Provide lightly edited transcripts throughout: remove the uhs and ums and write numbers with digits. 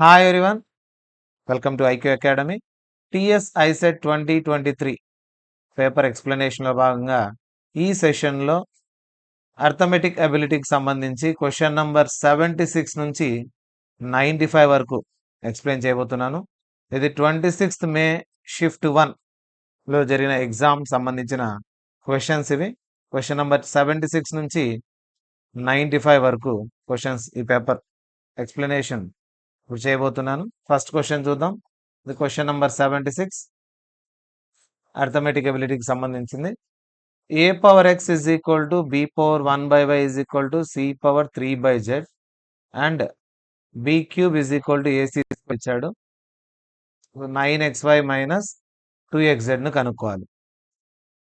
Hi everyone, welcome to IQ academy. TS ICET 2023 paper ఎక్స్ప్లెనేషన్లో భాగంగా ఈ సెషన్లో అర్థమెటిక్ అబిలిటీకి సంబంధించి క్వశ్చన్ నంబర్ 76 నుంచి 95 వరకు ఎక్స్ప్లెయిన్ చేయబోతున్నాను. ఇది 26th మే షిఫ్ట్ 1లో జరిగిన ఎగ్జామ్ సంబంధించిన క్వశ్చన్స్ ఇవి. క్వశ్చన్ నంబర్ 76 నుంచి 95 వరకు క్వశ్చన్స్ ఈ పేపర్ ఎక్స్ప్లెనేషన్ ఇప్పుడు చేయబోతున్నాను. ఫస్ట్ క్వశ్చన్ చూద్దాం. ఇది క్వశ్చన్ నంబర్ 76 అర్థమెటిక్ అబిలిటీకి సంబంధించింది. a power x is equal to b power 1/y is equal to c power 3/z and b cube is equal to ac ఇచ్చాడు. 9xy minus 2xz ను కనుక్కోవాలి.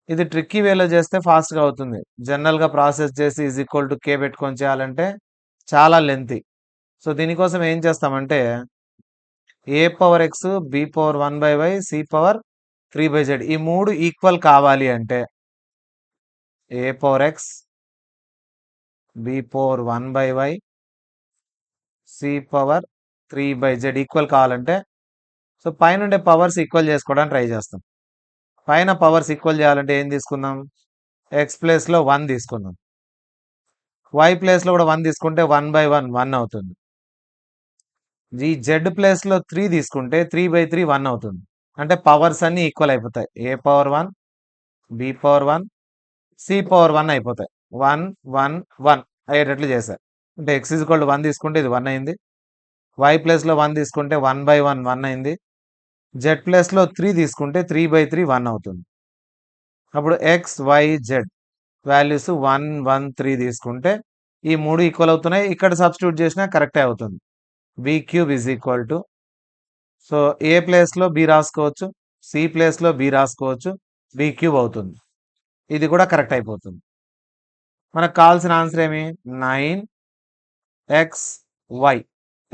ఇది tricky వేలో చేస్తే ఫాస్ట్గా అవుతుంది. జనరల్గా ప్రాసెస్ చేసి ఈజ్ ఈక్వల్ టు k పెట్టుకొని చేయాలంటే చాలా లెంతీ. సో దీనికోసం ఏం చేస్తామంటే a power X, b power 1/y, c power 3/z ఈ మూడు ఈక్వల్ కావాలి అంటే a power X, b power 1/y, c power 3/z equal కావాలంటే సో పైన ఉండే పవర్స్ ఈక్వల్ చేసుకోవడానికి ట్రై చేస్తాం. పైన పవర్స్ ఈక్వల్ చేయాలంటే ఏం తీసుకుందాం? ఎక్స్ ప్లేస్లో 1 తీసుకుందాం. y ప్లేస్లో కూడా 1 తీసుకుంటే 1/1 1 అవుతుంది. ఈ జెడ్ ప్లేస్లో 3 తీసుకుంటే 3/3 1 అవుతుంది. అంటే పవర్స్ అన్ని ఈక్వల్ అయిపోతాయి. A power 1, B power 1, C power 1 అయిపోతాయి. 1 1 1 అయ్యేటట్లు చేశారు. అంటే ఎక్స్ ఈక్వల్ టు 1 తీసుకుంటే ఇది 1 అయింది. వై ప్లేస్లో 1 తీసుకుంటే 1/1 1 అయింది. జెడ్ ప్లేస్లో 3 తీసుకుంటే 3/3 1 అవుతుంది. అప్పుడు ఎక్స్, వై, జెడ్ వాల్యూస్ 1 1 3 తీసుకుంటే ఈ మూడు ఈక్వల్ అవుతున్నాయి. ఇక్కడ సబ్స్టిట్యూట్ చేసినా కరెక్టే అవుతుంది. B cube is equal to so A ప్లేస్లో బి రాసుకోవచ్చు, సి ప్లేస్లో బి రాసుకోవచ్చు, బి క్యూబ్ అవుతుంది. ఇది కూడా కరెక్ట్ అయిపోతుంది. మనకు కావాల్సిన ఆన్సర్ ఏమి? 9xy,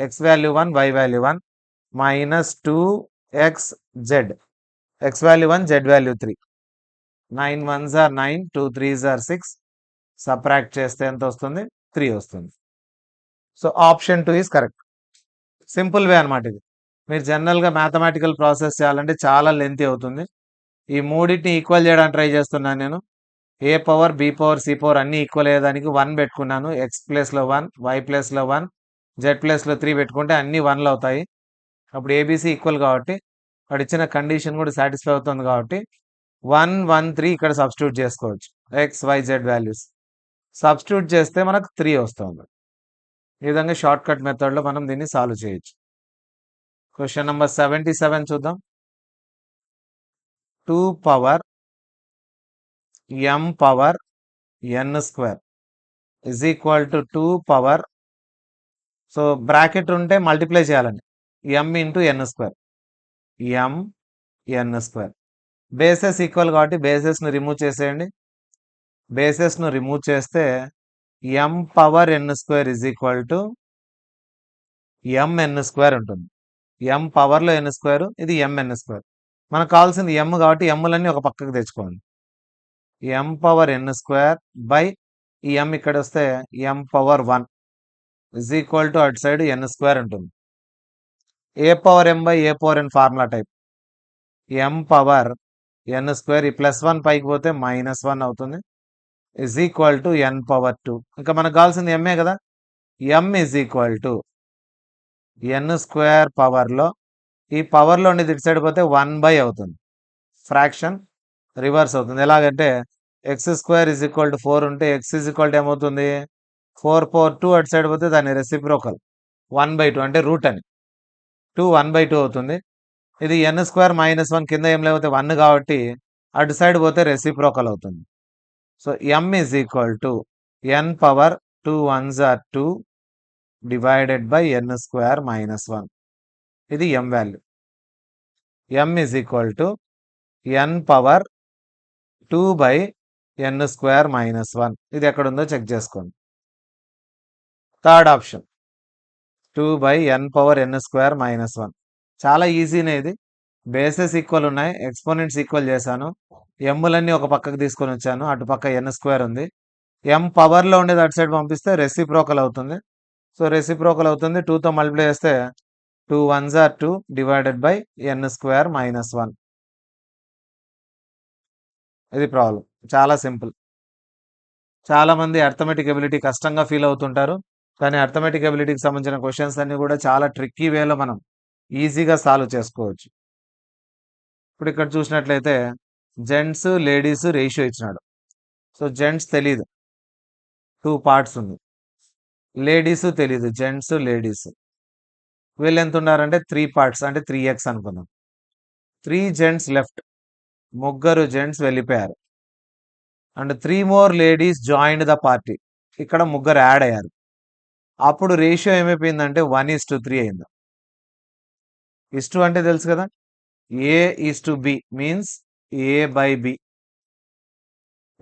x value 1, y value 1 minus 2xz, x value 1, z value 3. 9 1s are 9, 2 3s are 6. Subtract చేస్తే ఎంత వస్తుంది? 3 వస్తుంది. So option 2 is correct. Simple way అనమాట ఇది. మీరు జనరల్గా మ్యాథమెటికల్ ప్రాసెస్ చేయాలంటే చాలా లెంతీ అవుతుంది. ఈ మూడింటిని ఈక్వల్ చేయడానికి ట్రై చేస్తున్నాను నేను. A power, B power, C power అన్ని ఈక్వల్ అయ్యేదానికి 1 పెట్టుకున్నాను. ఎక్స్ ప్లేస్లో 1, వై ప్లేస్లో 1, జెడ్ ప్లేస్లో 3 పెట్టుకుంటే అన్ని 1లు అవుతాయి. అప్పుడు ఏబీసీ ఈక్వల్ కాబట్టి వాడు ఇచ్చిన కండిషన్ కూడా సాటిస్ఫై అవుతుంది కాబట్టి 1 1 3 ఇక్కడ సబ్స్టిట్యూట్ చేసుకోవచ్చు. X, y, z values substitute చేస్తే మనకు 3 వస్తుంది. ఈ విధంగా షార్ట్ కట్ మెథడ్లో మనం దీన్ని సాల్వ్ చేయొచ్చు. క్వశ్చన్ నెంబర్ 77 చూద్దాం. 2 power m power n square is equal to 2 power so bracket ఉంటే మల్టిప్లై చేయాలండి. m into n square, m n square. Bases equal కాబట్టి బేసెస్ను రిమూవ్ చేసేయండి. బేసెస్ను రిమూవ్ చేస్తే m power n square is equal to mn square ఉంటుంది. m పవర్లో n square, ఇది mn square. మనకు కావాల్సింది m కాబట్టి mలన్నీ ఒక పక్కకు తెచ్చుకోండి. m power n square by ఈ m ఇక్కడ వస్తే m power 1 is equal to అటు సైడ్ n స్క్వేర్ ఉంటుంది. A power m by A power n formula type. m power n square ఈ +1 పైకి పోతే -1 అవుతుంది. Is equal to n power 2. ఇంకా మనకు కావాల్సింది m కదా. m is equal to n square పవర్లో ఈ పవర్లో ఉండేది ఇటు సైడ్ పోతే 1/, అవుతుంది. ఫ్రాక్షన్ రివర్స్ అవుతుంది. ఎలాగంటే X square is equal to 4 ఉంటే ఎక్స్ ఇజ్ ఈక్వల్ టు ఏమవుతుంది? 4 పవర్ 2 అటు సైడ్ పోతే దాని రెసిప్రోకల్ 1/2 అంటే రూట్ అని 2 1/2 అవుతుంది. ఇది n స్క్వేర్ -1 కింద ఏం లేకపోతే 1 కాబట్టి అటు సైడ్ పోతే రెసిప్రోకల్ అవుతుంది. So m is equal to n power 2 1s are 2 divided by n square -1. ఇది m value. m is equal to n power 2 by n square -1. ఇది ఎక్కడుందో చెక్ చేసుకోండి. Third option 2 by n power n square -1. చాలా ఈజీనే ఇది. Bases equal ఉన్నాయి, exponents equal చేశాను, ఎమ్ములన్నీ ఒక పక్కకు తీసుకొని వచ్చాను. అటు పక్క n స్క్వేర్ ఉంది. m పవర్లో ఉండేది అటు సైడ్ పంపిస్తే రెసిప్రోకల్ అవుతుంది. సో రెసిప్రోకల్ అవుతుంది. 2తో మల్టిప్లై చేస్తే 2 1s are 2 divided by n square minus 1. ఇది ప్రాబ్లం. చాలా సింపుల్. చాలా మంది అర్థమెటిక్ ఎబిలిటీ కష్టంగా ఫీల్ అవుతుంటారు. కానీ అర్థమెటిక్ ఎబిలిటీకి సంబంధించిన క్వశ్చన్స్ అన్ని కూడా చాలా ట్రిక్కీ వేలో మనం ఈజీగా సాల్వ్ చేసుకోవచ్చు. ఇప్పుడు ఇక్కడ చూసినట్లయితే జెంట్స్, లేడీస్ రేషియో ఇచ్చినాడు. సో జెంట్స్ తెలీదు, 2 పార్ట్స్ ఉంది. లేడీస్ తెలీదు, జెంట్స్, లేడీస్. వీళ్ళు ఎంత ఉన్నారంటే 3 పార్ట్స్ అంటే 3x అనుకుందాం. 3 జెంట్స్ లెఫ్ట్, ముగ్గురు జెంట్స్ వెళ్ళిపోయారు. And 3 more ladies joined the party. ఇక్కడ ముగ్గురు యాడ్ అయ్యారు. అప్పుడు రేషియో ఏమైపోయిందంటే 1:3 అయింది. ఇస్టు అంటే తెలుసు కదా, A:B మీన్స్ A/B.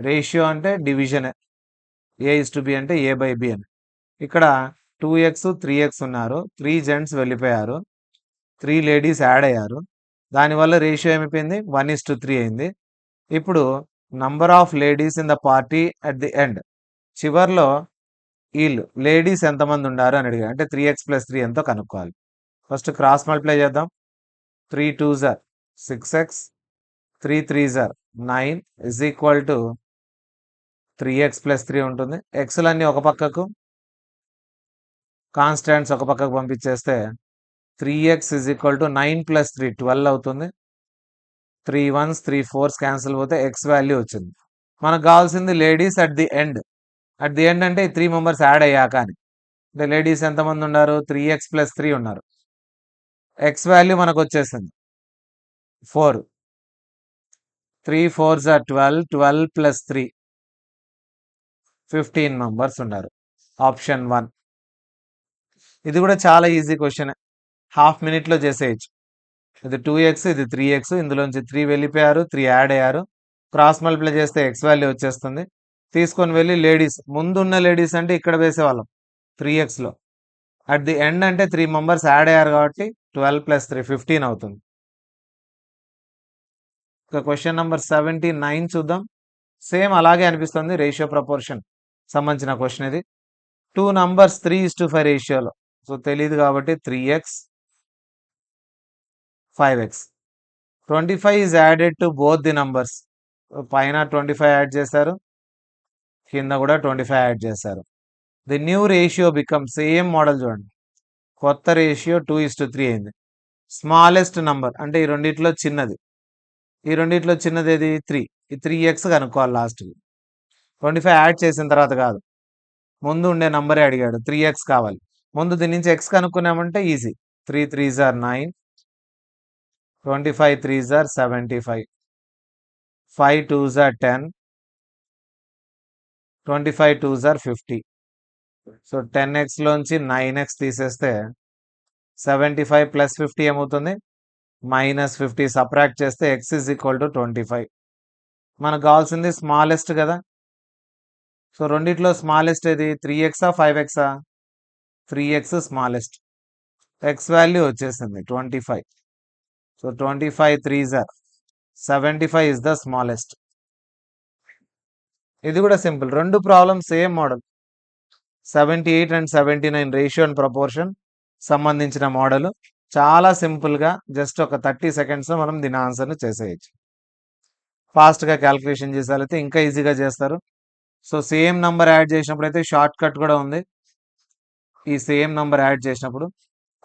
రేషియో అంటే డివిజన్, A:B అంటే A/B అని. ఇక్కడ 2x 3x ఉన్నారు, 3 జెంట్స్ వెళ్ళిపోయారు, 3 లేడీస్ యాడ్ అయ్యారు. దానివల్ల రేషియో ఏమైపోయింది 1:3 అయింది. ఇప్పుడు number of ladies in the party at the end, చివర్లో వీళ్ళు లేడీస్ ఎంతమంది ఉన్నారు అని అడిగారు. అంటే 3x + 3 ఎంతో కనుక్కోవాలి. ఫస్ట్ క్రాస్ మల్టిప్లై చేద్దాం. 3 2s are 6x, 3 3s are 9 is equal to 3x + 3 ఉంటుంది. ఎక్స్లన్నీ ఒక పక్కకు, కాన్స్టాంట్స్ ఒక పక్కకు పంపించేస్తే 3x is equal to 9 + 3 12 అవుతుంది. 3 1s 3 4s క్యాన్సిల్ పోతే x వాల్యూ వచ్చింది. మనకు కావాల్సింది ladies at the end. At the end అంటే 3 మెంబర్స్ యాడ్ అయ్యాక అని. అంటే లేడీస్ ఎంతమంది ఉన్నారు, 3x + 3 ఉన్నారు. x వాల్యూ మనకు వచ్చేసింది 4. 3 4s are 12, 12 + 3 15 మెంబర్స్ ఉన్నారు. ఆప్షన్ 1. ఇది కూడా చాలా ఈజీ క్వశ్చన్, హాఫ్ మినిట్లో చేసేయచ్చు. ఇది 2x, ఇది 3x, ఇందులోంచి 3 వెళ్ళిపోయారు, 3 యాడ్ అయ్యారు. క్రాస్ మల్టిప్లై చేస్తే x వాల్యూ వచ్చేస్తుంది. తీసుకొని వెళ్ళి లేడీస్, ముందున్న లేడీస్ అంటే ఇక్కడ వేసేవాళ్ళం 3xలో. అట్ ది ఎండ్ అంటే 3 మెంబర్స్ యాడ్ అయ్యారు కాబట్టి 12 + 3 15 అవుతుంది. ఇక క్వశ్చన్ నెంబర్ 79 చూద్దాం. సేమ్ అలాగే అనిపిస్తుంది, రేషియో ప్రపోర్షన్ సంబంధించిన క్వశ్చన్ ఇది. 2 నంబర్స్ 3:5 రేషియోలో. సో తెలియదు కాబట్టి 3x 5x. 25 is added to both the numbers. పైన 25 యాడ్ చేశారు, కింద కూడా 25 యాడ్ చేశారు. The new ratio become, same model చూడండి, కొత్త రేషియో 2:3 అయింది. స్మాలెస్ట్ నంబర్ అంటే ఈ రెండిట్లో చిన్నది, ఈ రెండిట్లో చిన్నది ఏది 3. ఈ 3x కనుక్కోవాలి లాస్ట్కి. 25 యాడ్ చేసిన తర్వాత కాదు, ముందు ఉండే నంబరే అడిగాడు, 3x కావాలి. ముందు దీని నుంచి x కనుక్కున్నామంటే easy. 3 3s are 9, 25 3s are 75, 5 2s are 10, 25 2s are 50. So 10x లోంచి 9x తీసేస్తే 75 + 50 ఏమవుతుంది, -50. సబ్ట్రాక్ట్ చేస్తే x is equal to 25. మనకు కావాల్సింది స్మాలెస్ట్ కదా. సో రెండిట్లో స్మాలెస్ట్ ఏది, 3x 5x? 3x smallest. x value వచ్చేసింది 25. So 25 3s are 75 is the smallest. ఇది కూడా సింపుల్, రెండు problem same model. 78 and 79 ratio and proportion సంబంధించిన మోడల్. చాలా సింపుల్గా జస్ట్ ఒక 30 సెకండ్స్లో మనం దీని ఆన్సర్ను చేసేయచ్చు. ఫాస్ట్గా క్యాలిక్యులేషన్ చేసేవాళ్ళైతే ఇంకా ఈజీగా చేస్తారు. సో సేమ్ నంబర్ యాడ్ చేసినప్పుడు అయితే షార్ట్ కట్ కూడా ఉంది. ఈ సేమ్ నంబర్ యాడ్ చేసినప్పుడు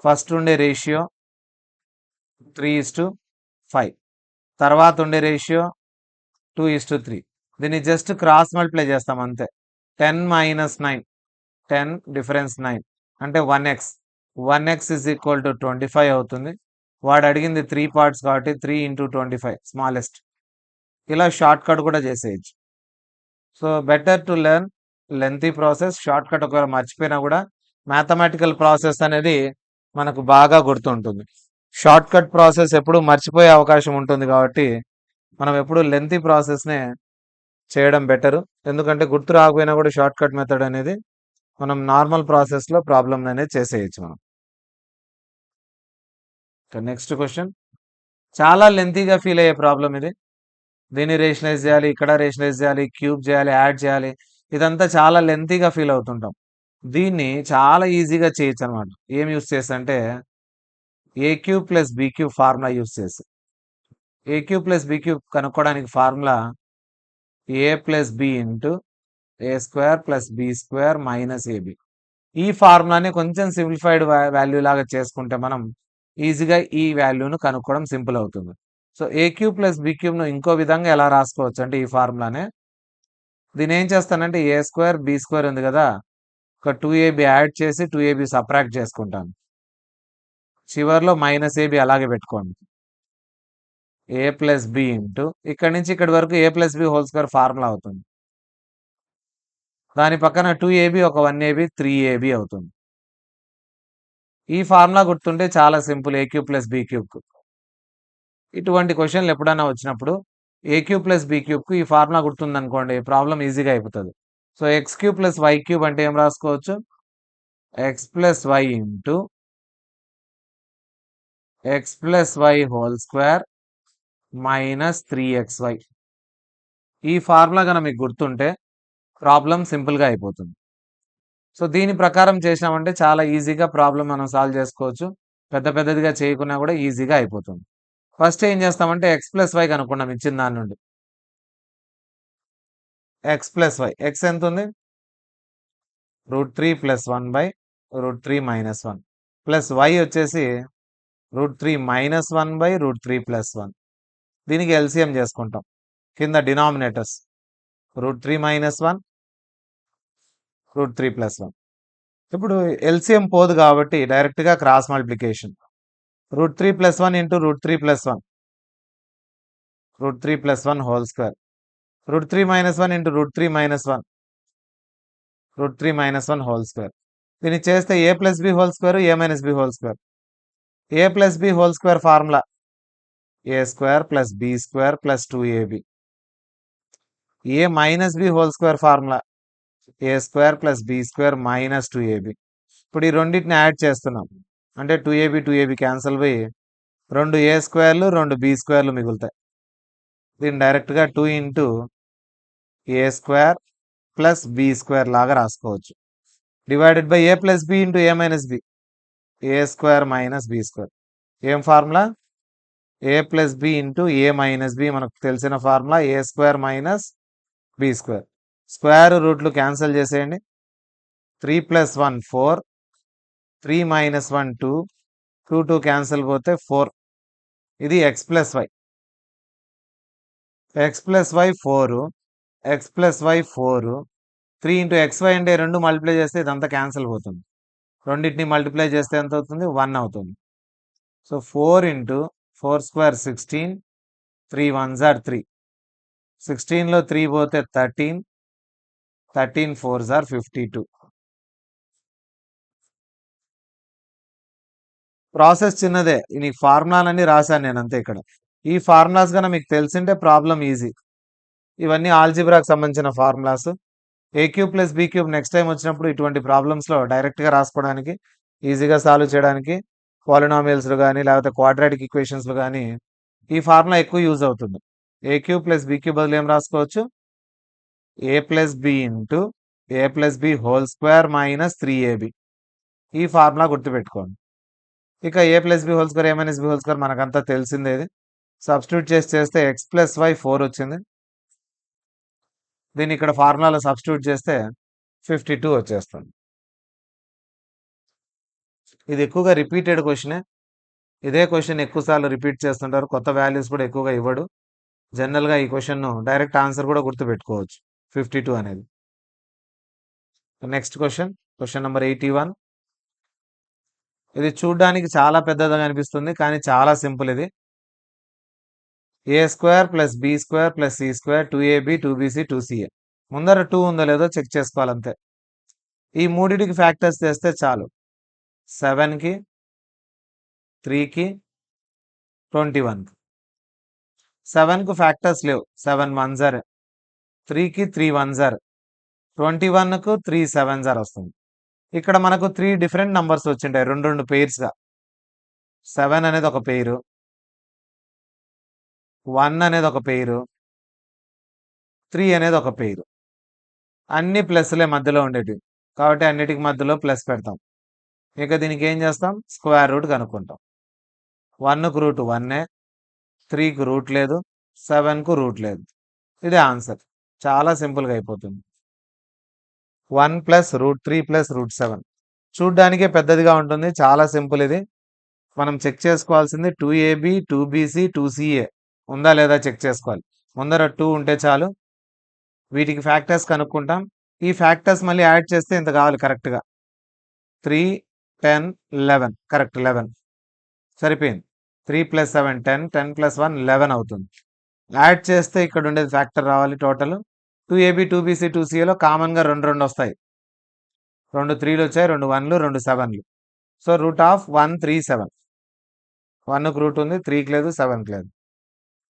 ఫస్ట్ ఉండే రేషియో 3:5, తర్వాత ఉండే రేషియో 2:3. దీన్ని జస్ట్ క్రాస్ మల్టిప్లై చేస్తాం అంతే. 10 - 9, 10 డిఫరెన్స్ 9 అంటే 1x. 1x is equal to 25 అవుతుంది. వాడు అడిగింది 3 పార్ట్స్ కాబట్టి 3 × 25 స్మాలెస్ట్. ఇలా షార్ట్ కట్ కూడా చేసేయచ్చు. So better to learn lengthy process. Short cut ఒకవేళ మర్చిపోయినా కూడా మ్యాథమెటికల్ ప్రాసెస్ అనేది మనకు బాగా గుర్తుంటుంది. షార్ట్ కట్ ప్రాసెస్ ఎప్పుడు మర్చిపోయే అవకాశం ఉంటుంది కాబట్టి మనం ఎప్పుడు లెంతీ ప్రాసెస్నే చేయడం బెటరు. ఎందుకంటే గుర్తు రాకపోయినా కూడా షార్ట్ కట్ మెథడ్ అనేది మనం నార్మల్ ప్రాసెస్లో ప్రాబ్లం అనేది చేసేయచ్చు మనం. నెక్స్ట్ క్వశ్చన్ చాలా లెంతీగా ఫీల్ అయ్యే ప్రాబ్లం ఇది. దీన్ని రేషనలైజ్ చేయాలి, ఇక్కడ రేషనలైజ్ చేయాలి, క్యూబ్ చేయాలి, యాడ్ చేయాలి, ఇదంతా చాలా లెంతీగా ఫీల్ అవుతుంటాం. దీన్ని చాలా ఈజీగా చేయొచ్చు అనమాట. ఏం యూస్ చేస్తా అంటే A cube plus B cube formula use చేసి A cube plus B cube కనుక్కోవడానికి formula A plus B into A square plus B square minus AB. ఈ ఫార్ములాని కొంచెం సింప్లిఫైడ్ వాల్యూ లాగా చేసుకుంటే మనం ఈజీగా ఈ వాల్యూను కనుక్కోవడం సింపుల్ అవుతుంది. సో ఏ క్యూబ్ ప్లస్ బి క్యూబ్ను ఇంకో విధంగా ఎలా రాసుకోవచ్చు అంటే ఈ ఫార్ములానే, దీని ఏం చేస్తానంటే ఏ స్క్వేర్ బి స్క్వేర్ ఉంది కదా, ఒక 2ab యాడ్ చేసి 2ab సబ్ట్రాక్ట్ చేసుకుంటాను. చివర్లో మైనస్ ఏబి అలాగే పెట్టుకోండి. ఏ ప్లస్ బి ఇంటూ ఇక్కడి నుంచి ఇక్కడి వరకు A plus B whole square formula అవుతుంది. దాని పక్కన 2ab ఒక 1ab 3ab అవుతుంది. ఈ ఫార్ములా గుర్తుంటే చాలా సింపుల్ ఏ క్యూబ్ ప్లస్ బి క్యూబ్కు. ఇటువంటి క్వశ్చన్లు ఎప్పుడైనా వచ్చినప్పుడు ఏ క్యూబ్ ప్లస్ బి క్యూబ్కు ఈ ఫార్ములా గుర్తుందనుకోండి ప్రాబ్లం ఈజీగా అయిపోతుంది. So x cube plus y cube అంటే ఏం రాసుకోవచ్చు, x plus y into x plus y whole square minus 3xy. ఈ ఫార్ములా కనుక మీకు గుర్తుంటే ప్రాబ్లం సింపుల్గా అయిపోతుంది. సో దీని ప్రకారం చేసామంటే చాలా ఈజీగా ప్రాబ్లం మనం సాల్వ్ చేసుకోవచ్చు. పెద్ద పెద్దదిగా చేయకున్నా కూడా ఈజీగా అయిపోతుంది. ఫస్ట్ ఏం చేస్తామంటే ఎక్స్ ప్లస్ వై కనుక్కున్నాం ఇచ్చిన దాని నుండి. ఎక్స్ ప్లస్ వై, ఎక్స్ ఎంత ఉంది, √3 + 1 బై √3 - 1 ప్లస్ వై వచ్చేసి √3 - 1 బై √3 + 1. దీనికి ఎల్సిఎం చేసుకుంటాం. కింద డినామినేటర్స్ √3 - 1 √3 + 1. ఇప్పుడు ఎల్సిఎం పోదు కాబట్టి డైరెక్ట్గా cross multiplication. √3 + 1 into √3 + 1 √3 + 1 whole square. √3 - 1 into √3 - 1 √3 - 1 whole square. దీన్ని చేస్తే A plus B whole square A minus B whole square. A plus B whole square formula A square plus B square plus 2ab. A minus B whole square formula A square plus B square minus 2ab. ఇప్పుడు ఈ రెండింటిని add చేస్తున్నాం అంటే 2ab cancel పోయి 2 ఏ స్క్వేర్లు 2 B స్క్వేర్లు మిగులుతాయి. దీన్ని డైరెక్ట్గా 2 into A square plus B square లాగా రాసుకోవచ్చు. Divided by A plus B into A minus B, A square minus B square. ఏం formula, A plus B into A minus B మనకు తెలిసిన formula A square minus B square. Square రూట్లు cancel చేసేయండి. 3 + 1 4, 3 - 1 2, 2 cancel పోతే 4. ఇది x plus y. X plus why 4, x plus why 4, 3 into x y అంటే 2 multiply చేస్తే ఇదంతా క్యాన్సిల్ పోతుంది. రెండింటిని మల్టిప్లై చేస్తే ఎంత అవుతుంది, 1 అవుతుంది. So 4 into 4² 16, 3 1s are 3. 16లో 3 పోతే 13, 13 4s are 52. ప్రాసెస్ చిన్నదే, నీకు ఫార్ములాలన్నీ రాశాను నేను అంతే. ఇక్కడ ఈ ఫార్ములాస్ కన్నా మీకు తెలిసింటే ప్రాబ్లం ఈజీ. ఇవన్నీ ఆల్జిబ్రాకి సంబంధించిన formulas. A cube plus B cube next time వచ్చినప్పుడు ఇటువంటి ప్రాబ్లమ్స్లో డైరెక్ట్గా రాసుకోవడానికి ఈజీగా సాల్వ్ చేయడానికి పాలినామియల్స్లో కానీ లేకపోతే క్వాడ్రాటిక్ ఈక్వేషన్స్లో కానీ ఈ ఫార్ములా ఎక్కువ యూజ్ అవుతుంది. A cube plus B cube బదులు ఏం రాసుకోవచ్చు, A plus B into A plus B whole square minus 3ab. ఈ ఫార్ములా గుర్తుపెట్టుకోండి. ఇక A plus B whole square A minus B whole square మనకంతా తెలిసిందేది. సబ్స్టిట్యూట్ చేస్తే ఎక్స్ ప్లస్ వై 4 వచ్చింది. దీన్ని ఇక్కడ ఫార్ములాలో సబ్స్టిట్యూట్ చేస్తే 52 వచ్చేస్తుంది. ఇది ఎక్కువగా రిపీటెడ్ క్వశ్చనే. ఇదే క్వశ్చన్ ఎక్కువసార్లు రిపీట్ చేస్తుంటారు. కొత్త వాల్యూస్ కూడా ఎక్కువగా ఇవ్వడు. జనరల్గా ఈ క్వశ్చన్ను డైరెక్ట్ ఆన్సర్ కూడా గుర్తుపెట్టుకోవచ్చు 52 అనేది. Next question number 81. ఇది చూడడానికి చాలా పెద్దదిగా అనిపిస్తుంది కానీ చాలా సింపుల్. ఇది A square plus B square plus C square 2ab 2bc 2ca. ముందర 2 ఉందో లేదో చెక్ చేసుకోవాలంతే. ఈ మూడింటికి ఫ్యాక్టర్స్ చేస్తే చాలు. 7కి 3కి 21కి. 7కు ఫ్యాక్టర్స్ లేవు, 7 1s are, 3కి 3 1s are, 21కు 3 7s are వస్తుంది. ఇక్కడ మనకు 3 డిఫరెంట్ నంబర్స్ వచ్చింటాయి రెండు రెండు పెయిర్స్గా. 7 అనేది ఒక పెయిరు, 1 అనేది ఒక పెయిరు, 3 అనేది ఒక పెయిరు. అన్ని ప్లస్లే మధ్యలో ఉండేటివి కాబట్టి అన్నిటికి మధ్యలో ప్లస్ పెడతాం. ఇక దీనికి ఏం చేస్తాం, స్క్వేర్ రూట్ కనుక్కుంటాం. 1కు రూట్ 1, 3కు రూట్ లేదు, 7కు రూట్ లేదు. ఇది ఆన్సర్. చాలా సింపుల్గా అయిపోతుంది. 1 ప్లస్ √3 ప్లస్ √7. చూడ్డానికే పెద్దదిగా ఉంటుంది. చాలా సింపుల్ ఇది. మనం చెక్ చేసుకోవాల్సింది 2AB 2BC 2CA ఉందా లేదా చెక్ చేసుకోవాలి. ముందర 2 ఉంటే చాలు. వీటికి ఫ్యాక్టర్స్ కనుక్కుంటాం. ఈ ఫ్యాక్టర్స్ మళ్ళీ యాడ్ చేస్తే ఇంత కావాలి కరెక్ట్గా. 3 10 11 కరెక్ట్ 11 సరిపోయింది. 3 + 7 10, 10 + 1 11 అవుతుంది. యాడ్ చేస్తే ఇక్కడ ఉండేది ఫ్యాక్టర్ రావాలి టోటల్. 2AB 2BC 2CAలో కామన్గా 2 2 వస్తాయి. 2 3లు వచ్చాయి, 2 1లు 2 7లు. సో √137. 1కు రూట్ ఉంది, 3కి లేదు, 7కి లేదు.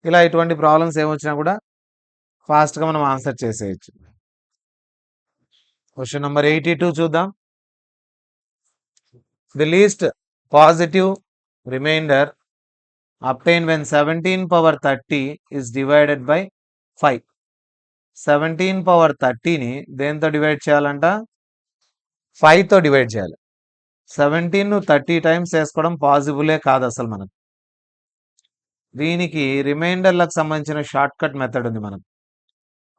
ఇలా ఇటువంటి ప్రాబ్లమ్స్ ఏమొచ్చినా కూడా ఫాస్ట్గా మనం ఆన్సర్ చేసేయచ్చు. క్వశ్చన్ నెంబర్ 82 చూద్దాం. The least positive remainder obtained when 17 power 30 is divided by 5. 17 power 30ని దేంతో డివైడ్ చేయాలంట? 5తో డివైడ్ చేయాలి. 17ను 30 టైమ్స్ వేసుకోవడం పాసిబులే కాదు అసలు మనకు. దీనికి రిమైండర్లకు సంబంధించిన షార్ట్ కట్ మెథడ్ ఉంది మనకు.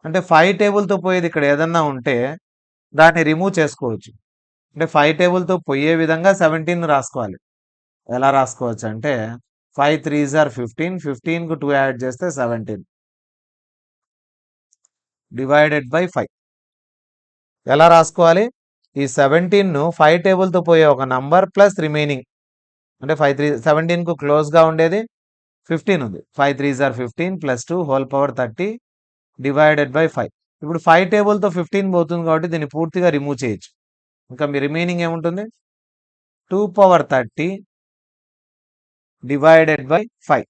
అంటే 5 టేబుల్తో పోయేది ఇక్కడ ఏదన్నా ఉంటే దాన్ని రిమూవ్ చేసుకోవచ్చు. అంటే 5 టేబుల్తో పోయే విధంగా 17ను రాసుకోవాలి. ఎలా రాసుకోవచ్చు అంటే 5 3s are 15, 15కు 2 యాడ్ చేస్తే 17 డివైడెడ్ బై 5. ఎలా రాసుకోవాలి? ఈ 17ను 5 టేబుల్తో పోయే ఒక నంబర్ ప్లస్ రిమైనింగ్ అంటే 17కు క్లోజ్గా ఉండేది 15 ఉంది. 5 3s are 15 + 2 whole power 30 divided by 5. ఇప్పుడు 5 టేబుల్తో 15 పోతుంది కాబట్టి దీన్ని పూర్తిగా రిమూవ్ చేయొచ్చు. ఇంకా మీ రిమైనింగ్ ఏముంటుంది? 2 పవర్ 30 డివైడెడ్ బై 5.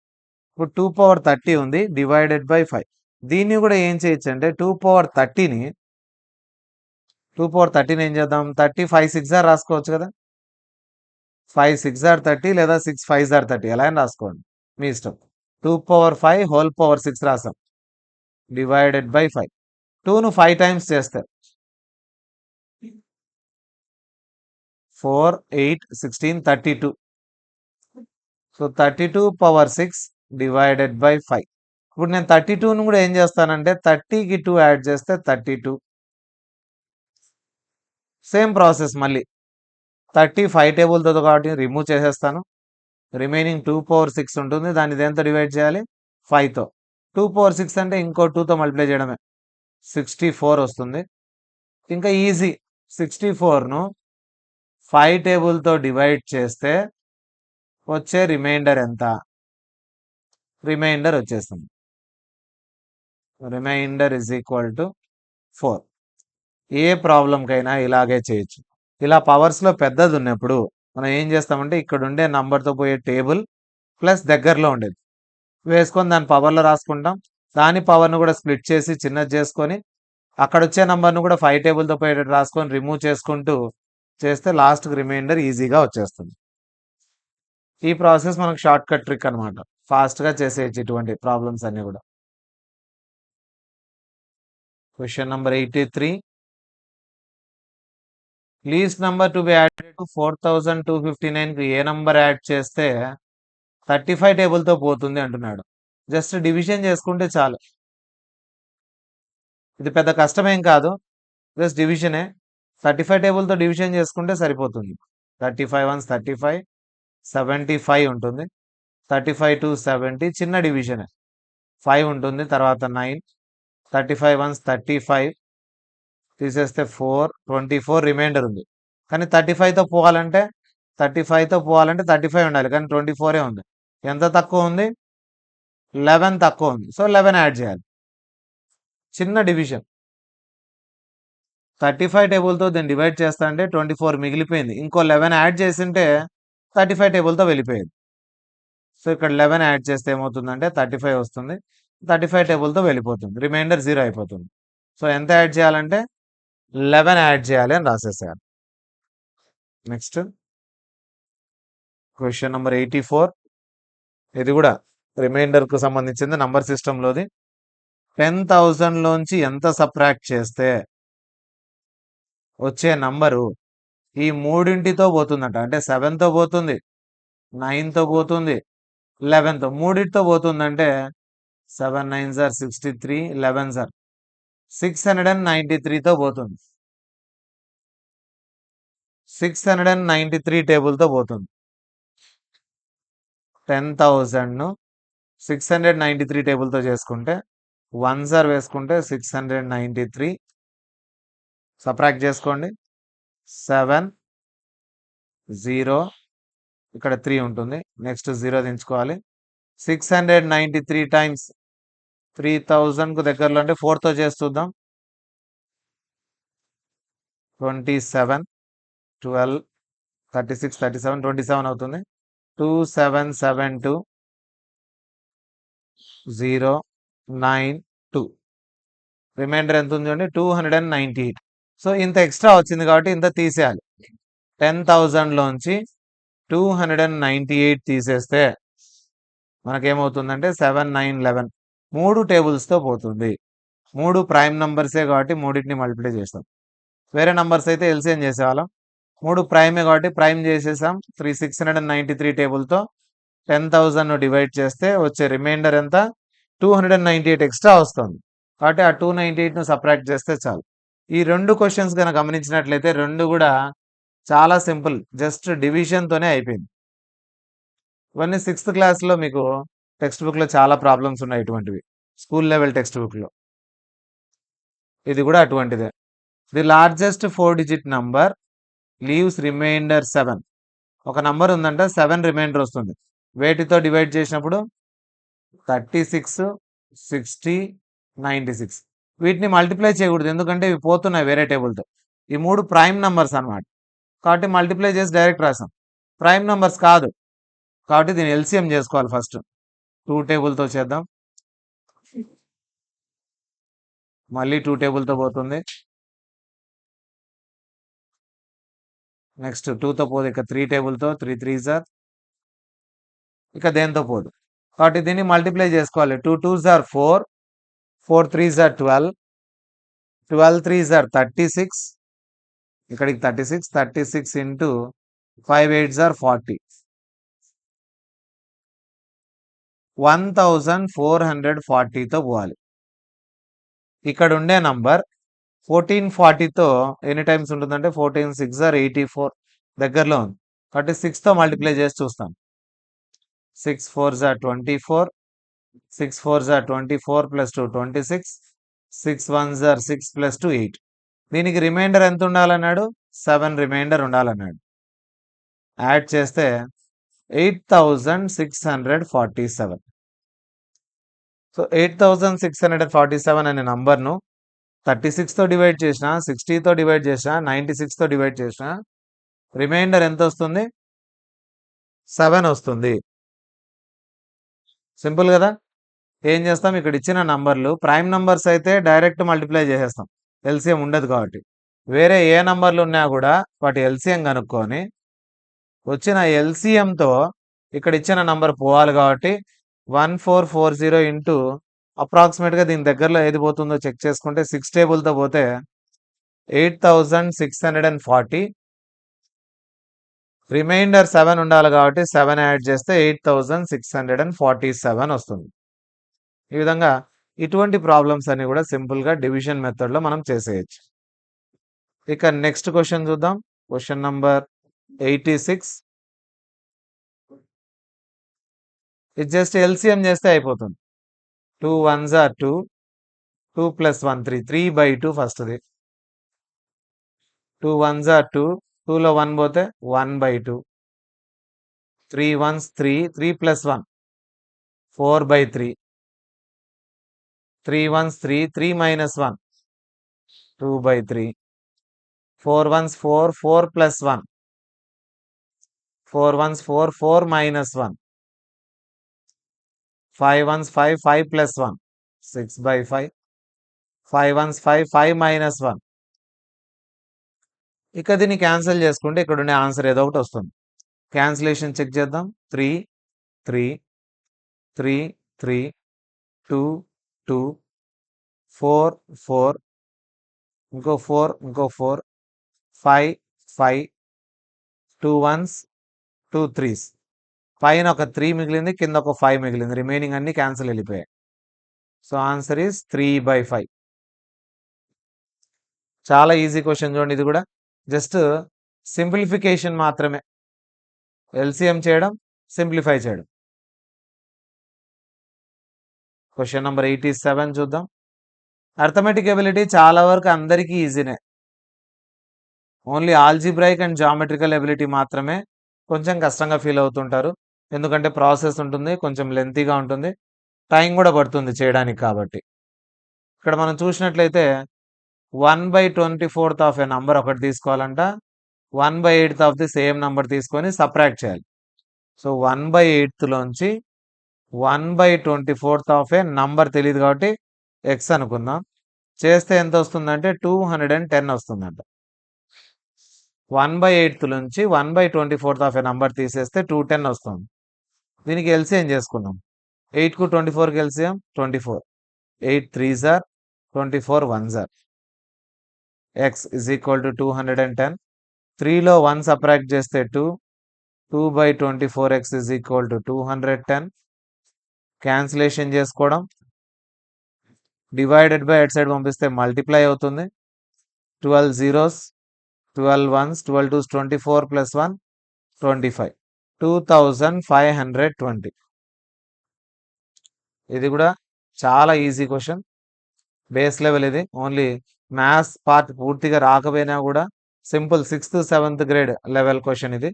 ఇప్పుడు 2 పవర్ 30 ఉంది డివైడెడ్ బై 5. దీన్ని కూడా ఏం చేయొచ్చు అంటే 2 పవర్ 30ని ఏం చేద్దాం? 30 5 6 ఆర్ రాసుకోవచ్చు కదా. 5 6 ఆర్ 30 లేదా 6 5 ఆర్ 30 ఎలా అయినా రాసుకోండి, మీ ఇష్టం. 2 పవర్ 5 హోల్ పవర్ 6 రాసాం డివైడెడ్ బై 5. 2ను 5 టైమ్స్ చేస్తే 4 8 16 32. So 32 power 6 divided by 5. ఇప్పుడు నేను 32ను కూడా ఏం చేస్తానంటే 30కి 2 యాడ్ చేస్తే 32. సేమ్ ప్రాసెస్ మళ్ళీ 30 5 టేబుల్తో కాబట్టి రిమూవ్ చేసేస్తాను. రిమైనింగ్ 2 పవర్ 6 ఉంటుంది. దాన్ని దేంతో డివైడ్ చేయాలి? 5తో. 2 పవర్ 6 అంటే ఇంకో 2తో మల్టిప్లై చేయడమే, 64 వస్తుంది. ఇంకా ఈజీ. 64ను 5 టేబుల్తో డివైడ్ చేస్తే వచ్చే రిమైండర్ ఎంత? రిమైండర్ వచ్చేస్తుంది. Remainder is equal to 4. ఏ ప్రాబ్లంకైనా ఇలాగే చేయొచ్చు. ఇలా పవర్స్లో పెద్దది ఉన్నప్పుడు మనం ఏం చేస్తామంటే ఇక్కడ ఉండే నంబర్తో పోయే టేబుల్ ప్లస్ దగ్గరలో ఉండేది వేసుకొని దాని పవర్లో రాసుకుంటాం. దాని పవర్ను కూడా స్ప్లిట్ చేసి చిన్నది చేసుకొని అక్కడ వచ్చే నంబర్ను కూడా 5 టేబుల్తో పోయేటట్టు రాసుకొని రిమూవ్ చేసుకుంటూ చేస్తే లాస్ట్కి రిమైండర్ ఈజీగా వచ్చేస్తుంది. ఈ ప్రాసెస్ మనకు షార్ట్ కట్ ట్రిక్ అనమాట. ఫాస్ట్గా చేసేయచ్చు ఇటువంటి ప్రాబ్లమ్స్ అన్నీ కూడా. Question number 83. Least number to be added to 4259కి ఏ నంబర్ యాడ్ చేస్తే 35 టేబుల్తో పోతుంది అంటున్నాడు. జస్ట్ డివిజన్ చేసుకుంటే చాలు. ఇది పెద్ద కష్టమేం కాదు, జస్ట్ డివిజనే. 35 టేబుల్తో డివిజన్ చేసుకుంటే సరిపోతుంది. 35 1s 35, 75 ఉంటుంది. 35 2 70 చిన్న డివిజనే. 5 ఉంటుంది, తర్వాత 9, 35 1s 35 తీసేస్తే 4, 24 రిమైండర్ ఉంది. కానీ 35తో పోవాలంటే 35 ఉండాలి, కానీ 24 ఉంది. ఎంత తక్కువ ఉంది? 11 తక్కువ ఉంది. సో 11 యాడ్ చేయాలి. చిన్న డివిజన్. 35 టేబుల్తో దీన్ని డివైడ్ చేస్తా అంటే 24 మిగిలిపోయింది. ఇంకో 11 యాడ్ చేసింటే 35 టేబుల్తో వెళ్ళిపోయేది. సో ఇక్కడ 11 యాడ్ చేస్తే ఏమవుతుందంటే 35 వస్తుంది. 35 టేబుల్తో వెళ్ళిపోతుంది. రిమైండర్ 0 అయిపోతుంది. సో ఎంత యాడ్ చేయాలంటే 11 యాడ్ చేయాలి అని రాసేసారు. Next question number 84. ఇది కూడా రిమైండర్కు సంబంధించింది, నంబర్ సిస్టంలోది. 10,000లోంచి ఎంత సబ్ట్రాక్ట్ చేస్తే వచ్చే నంబరు ఈ మూడింటితో పోతుందట. అంటే 7తో పోతుంది, 9తో పోతుంది, 11తో మూడిటితో పోతుందంటే 7 9 సార్ 63, 11 సార్ 693తో పోతుంది. 693 టేబుల్తో పోతుంది. 10,000ను 693 టేబుల్తో చేసుకుంటే 1 సార్ వేసుకుంటే 693 సబ్ట్రాక్ట్ చేసుకోండి. 7 0 ఇక్కడ 3 ఉంటుంది. నెక్స్ట్ 0 దించుకోవాలి. 693 టైమ్స్ 3000కు దగ్గరలో అంటే 4తో చేసి చూద్దాం. 27 12 36 37 27 అవుతుంది. 2772 0 9 2 రిమైండర్ ఎంత ఉంది చూడండి 298. సో ఇంత ఎక్స్ట్రా వచ్చింది కాబట్టి ఇంత తీసేయాలి. 10,000లోంచి 298 తీసేస్తే మనకేమవుతుందంటే 7 9 11 3 టేబుల్స్తో పోతుంది. 3 ప్రైమ్ నంబర్సే కాబట్టి మూడింటిని మల్టిప్లై చేస్తాం. వేరే నంబర్స్ అయితే ఎల్సిఎం చేసేవాళ్ళం. 3 ప్రైమే కాబట్టి ప్రైమ్ చేసేసాం. 693 టేబుల్తో 10,000ను డివైడ్ చేస్తే వచ్చే రిమైండర్ ఎంత 298 ఎక్స్ట్రా వస్తుంది. కాబట్టి ఆ 298ను సబ్ట్రాక్ట్ చేస్తే చాలు. ఈ 2 క్వశ్చన్స్ కనుక గమనించినట్లయితే 2 కూడా చాలా సింపుల్, జస్ట్ డివిజన్తోనే అయిపోయింది. ఇవన్నీ 6th క్లాస్లో మీకు టెక్స్ట్ బుక్లో చాలా ప్రాబ్లమ్స్ ఉన్నాయి ఇటువంటివి, స్కూల్ లెవెల్ టెక్స్ట్ బుక్లో. ఇది కూడా అటువంటిదే. The largest 4-digit number leaves remainder 7. ఒక నంబర్ ఉందంటే 7 రిమైండర్ వస్తుంది. వేటితో డివైడ్ చేసినప్పుడు 36, 60, 96. వీటిని మల్టిప్లై చేయకూడదు, ఎందుకంటే ఇవి పోతున్నాయి వేరే టేబుల్తో. ఈ 3 ప్రైమ్ నంబర్స్ అన్నమాట, కాబట్టి మల్టిప్లై చేసి డైరెక్ట్ రాసాం. ప్రైమ్ నంబర్స్ కాదు కాబట్టి దీన్ని ఎల్సిఎం చేసుకోవాలి. ఫస్ట్ 2 టేబుల్తో చేద్దాం. మళ్ళీ 2 టేబుల్తో పోతుంది. నెక్స్ట్ 2తో పోదు, ఇక 3 టేబుల్తో 3 3s ఆర్, ఇక దేంతో పోదు. కాబట్టి దీన్ని మల్టిప్లై చేసుకోవాలి. 2 2s are 4, 4 3s are 12, 12 3s are 36, ఇక్కడికి 36, 36 ఇంటూ 5 8s ఆర్ 40, 1440తో పోవాలి. ఇక్కడ ఉండే నంబర్ 1440తో ఎన్ని టైమ్స్ ఉంటుందంటే 14 6 ఆర్ 84 దగ్గరలో ఉంది. కాబట్టి 6తో మల్టిప్లై చేసి చూస్తాం. 6 4s are 24, 6 4s are 24 plus 2 26, 6 1s are 6 plus 2 8. దీనికి రిమైండర్ ఎంత ఉండాలన్నాడు? 7 రిమైండర్ ఉండాలన్నాడు. యాడ్ చేస్తే 8647. సో 8647 అనే నంబర్ను 36తో డివైడ్ చేసిన, 60తో డివైడ్ చేసిన, 96తో డివైడ్ చేసిన రిమైండర్ ఎంత వస్తుంది? 7 వస్తుంది. సింపుల్ కదా. ఏం చేస్తాం, ఇక్కడ ఇచ్చిన నంబర్లు ప్రైమ్ నంబర్స్ అయితే డైరెక్ట్ మల్టిప్లై చేసేస్తాం, ఎల్సిఎం ఉండదు కాబట్టి. వేరే ఏ నంబర్లు ఉన్నా కూడా వాటి ఎల్సిఎం కనుక్కొని వచ్చిన ఎల్సిఎంతో ఇక్కడ ఇచ్చిన నంబర్ పోవాలి కాబట్టి 1440 ఇంటూ అప్రాక్సిమేట్గా దీని దగ్గరలో ఏది పోతుందో చెక్ చేసుకుంటే 6 టేబుల్తో పోతే 8640, రిమైండర్ 7 ఉండాలి కాబట్టి 7 యాడ్ చేస్తే 8647 వస్తుంది. ఈ విధంగా ఇటువంటి ప్రాబ్లమ్స్ అన్ని కూడా సింపుల్గా డివిజన్ మెథడ్లో మనం చేసేయచ్చు. ఇక నెక్స్ట్ క్వశ్చన్ చూద్దాం. Question number 86. ఇది జస్ట్ ఎల్సిఎం చేస్తే అయిపోతుంది. 2 1s ఆర్ 2, 2 ప్లస్ 1 3, 3/2 ఫస్ట్ది. 2 1s ఆర్ 2, 2లో 1 పోతే 1/2, 3 1s 3, 3 plus 1 4/3, 3 1s 3, 3 minus 1 2/3, 4 1s 4, 4 plus 1, 4 1s 4, 4 minus 1, 5 1s 5, 5 plus 1 6/5, 5 1s 5, 5 minus 1. ఇక దీన్ని క్యాన్సిల్ చేసుకుంటే ఇక్కడ ఉండే ఆన్సర్ ఏదో ఒకటి వస్తుంది. క్యాన్సిలేషన్ చెక్ చేద్దాం. 3 3 3 3 2 2 4 4 ఇంకో 4 ఇంకో 4 5 5 2 1s 2 3s పైన ఒక 3 మిగిలింది, కింద ఒక 5 మిగిలింది. రిమైనింగ్ అన్ని క్యాన్సిల్ వెళ్ళిపోయాయి. So answer is 3/5. చాలా ఈజీ క్వశ్చన్ చూడండి ఇది కూడా. జస్ట్ సింప్లిఫికేషన్ మాత్రమే. ఎల్సిఎం చేయడం, సింప్లిఫై చేయడం. క్వశ్చన్ నెంబర్ 87 చూద్దాం. అర్థమెటిక్ ఎబిలిటీ చాలా వరకు అందరికీ ఈజీనే. Only algebraic and geometrical ability మాత్రమే కొంచెం కష్టంగా ఫీల్ అవుతుంటారు. ఎందుకంటే ప్రాసెస్ ఉంటుంది, కొంచెం లెంతీగా ఉంటుంది, టైం కూడా పడుతుంది చేయడానికి. కాబట్టి ఇక్కడ మనం చూసినట్లయితే 1/24 ఆఫ్ ఏ నంబర్ ఒకటి తీసుకోవాలంట, 1/8 ఆఫ్ ది సేమ్ నంబర్ తీసుకొని సబ్ట్రాక్ట్ చేయాలి. సో 1/8 లోంచి 1/24 ఆఫ్ ఏ నంబర్ తెలియదు కాబట్టి ఎక్స్ అనుకుందాం. చేస్తే ఎంత వస్తుందంటే 210 వస్తుందంట. 1/8 నుంచి 1/24 ఆఫ్ ఏ నంబర్ తీసేస్తే 210 వస్తుంది. దీనికి ఎల్సిఎం చేసుకున్నాం. 8కు 24కి LCM 24. 8 3s are 24 1s are. x is equal to 210. 3లో 1 subtract చేస్తే 2. 2/24x is equal to 210. Cancellation చేసుకోవడం, డివైడెడ్ బై ఎట్ సైడ్ పంపిస్తే మల్టిప్లై అవుతుంది. 12 zeros, 12 ones, 12 2s 24 plus 1 25. 2520. ఇది కూడా చాలా ఈజీ క్వశ్చన్, బేస్ లెవెల్. ఇది ఓన్లీ మ్యాథ్స్ పార్ట్ పూర్తిగా రాకపోయినా కూడా simple 6th 7th grade level question ఇది.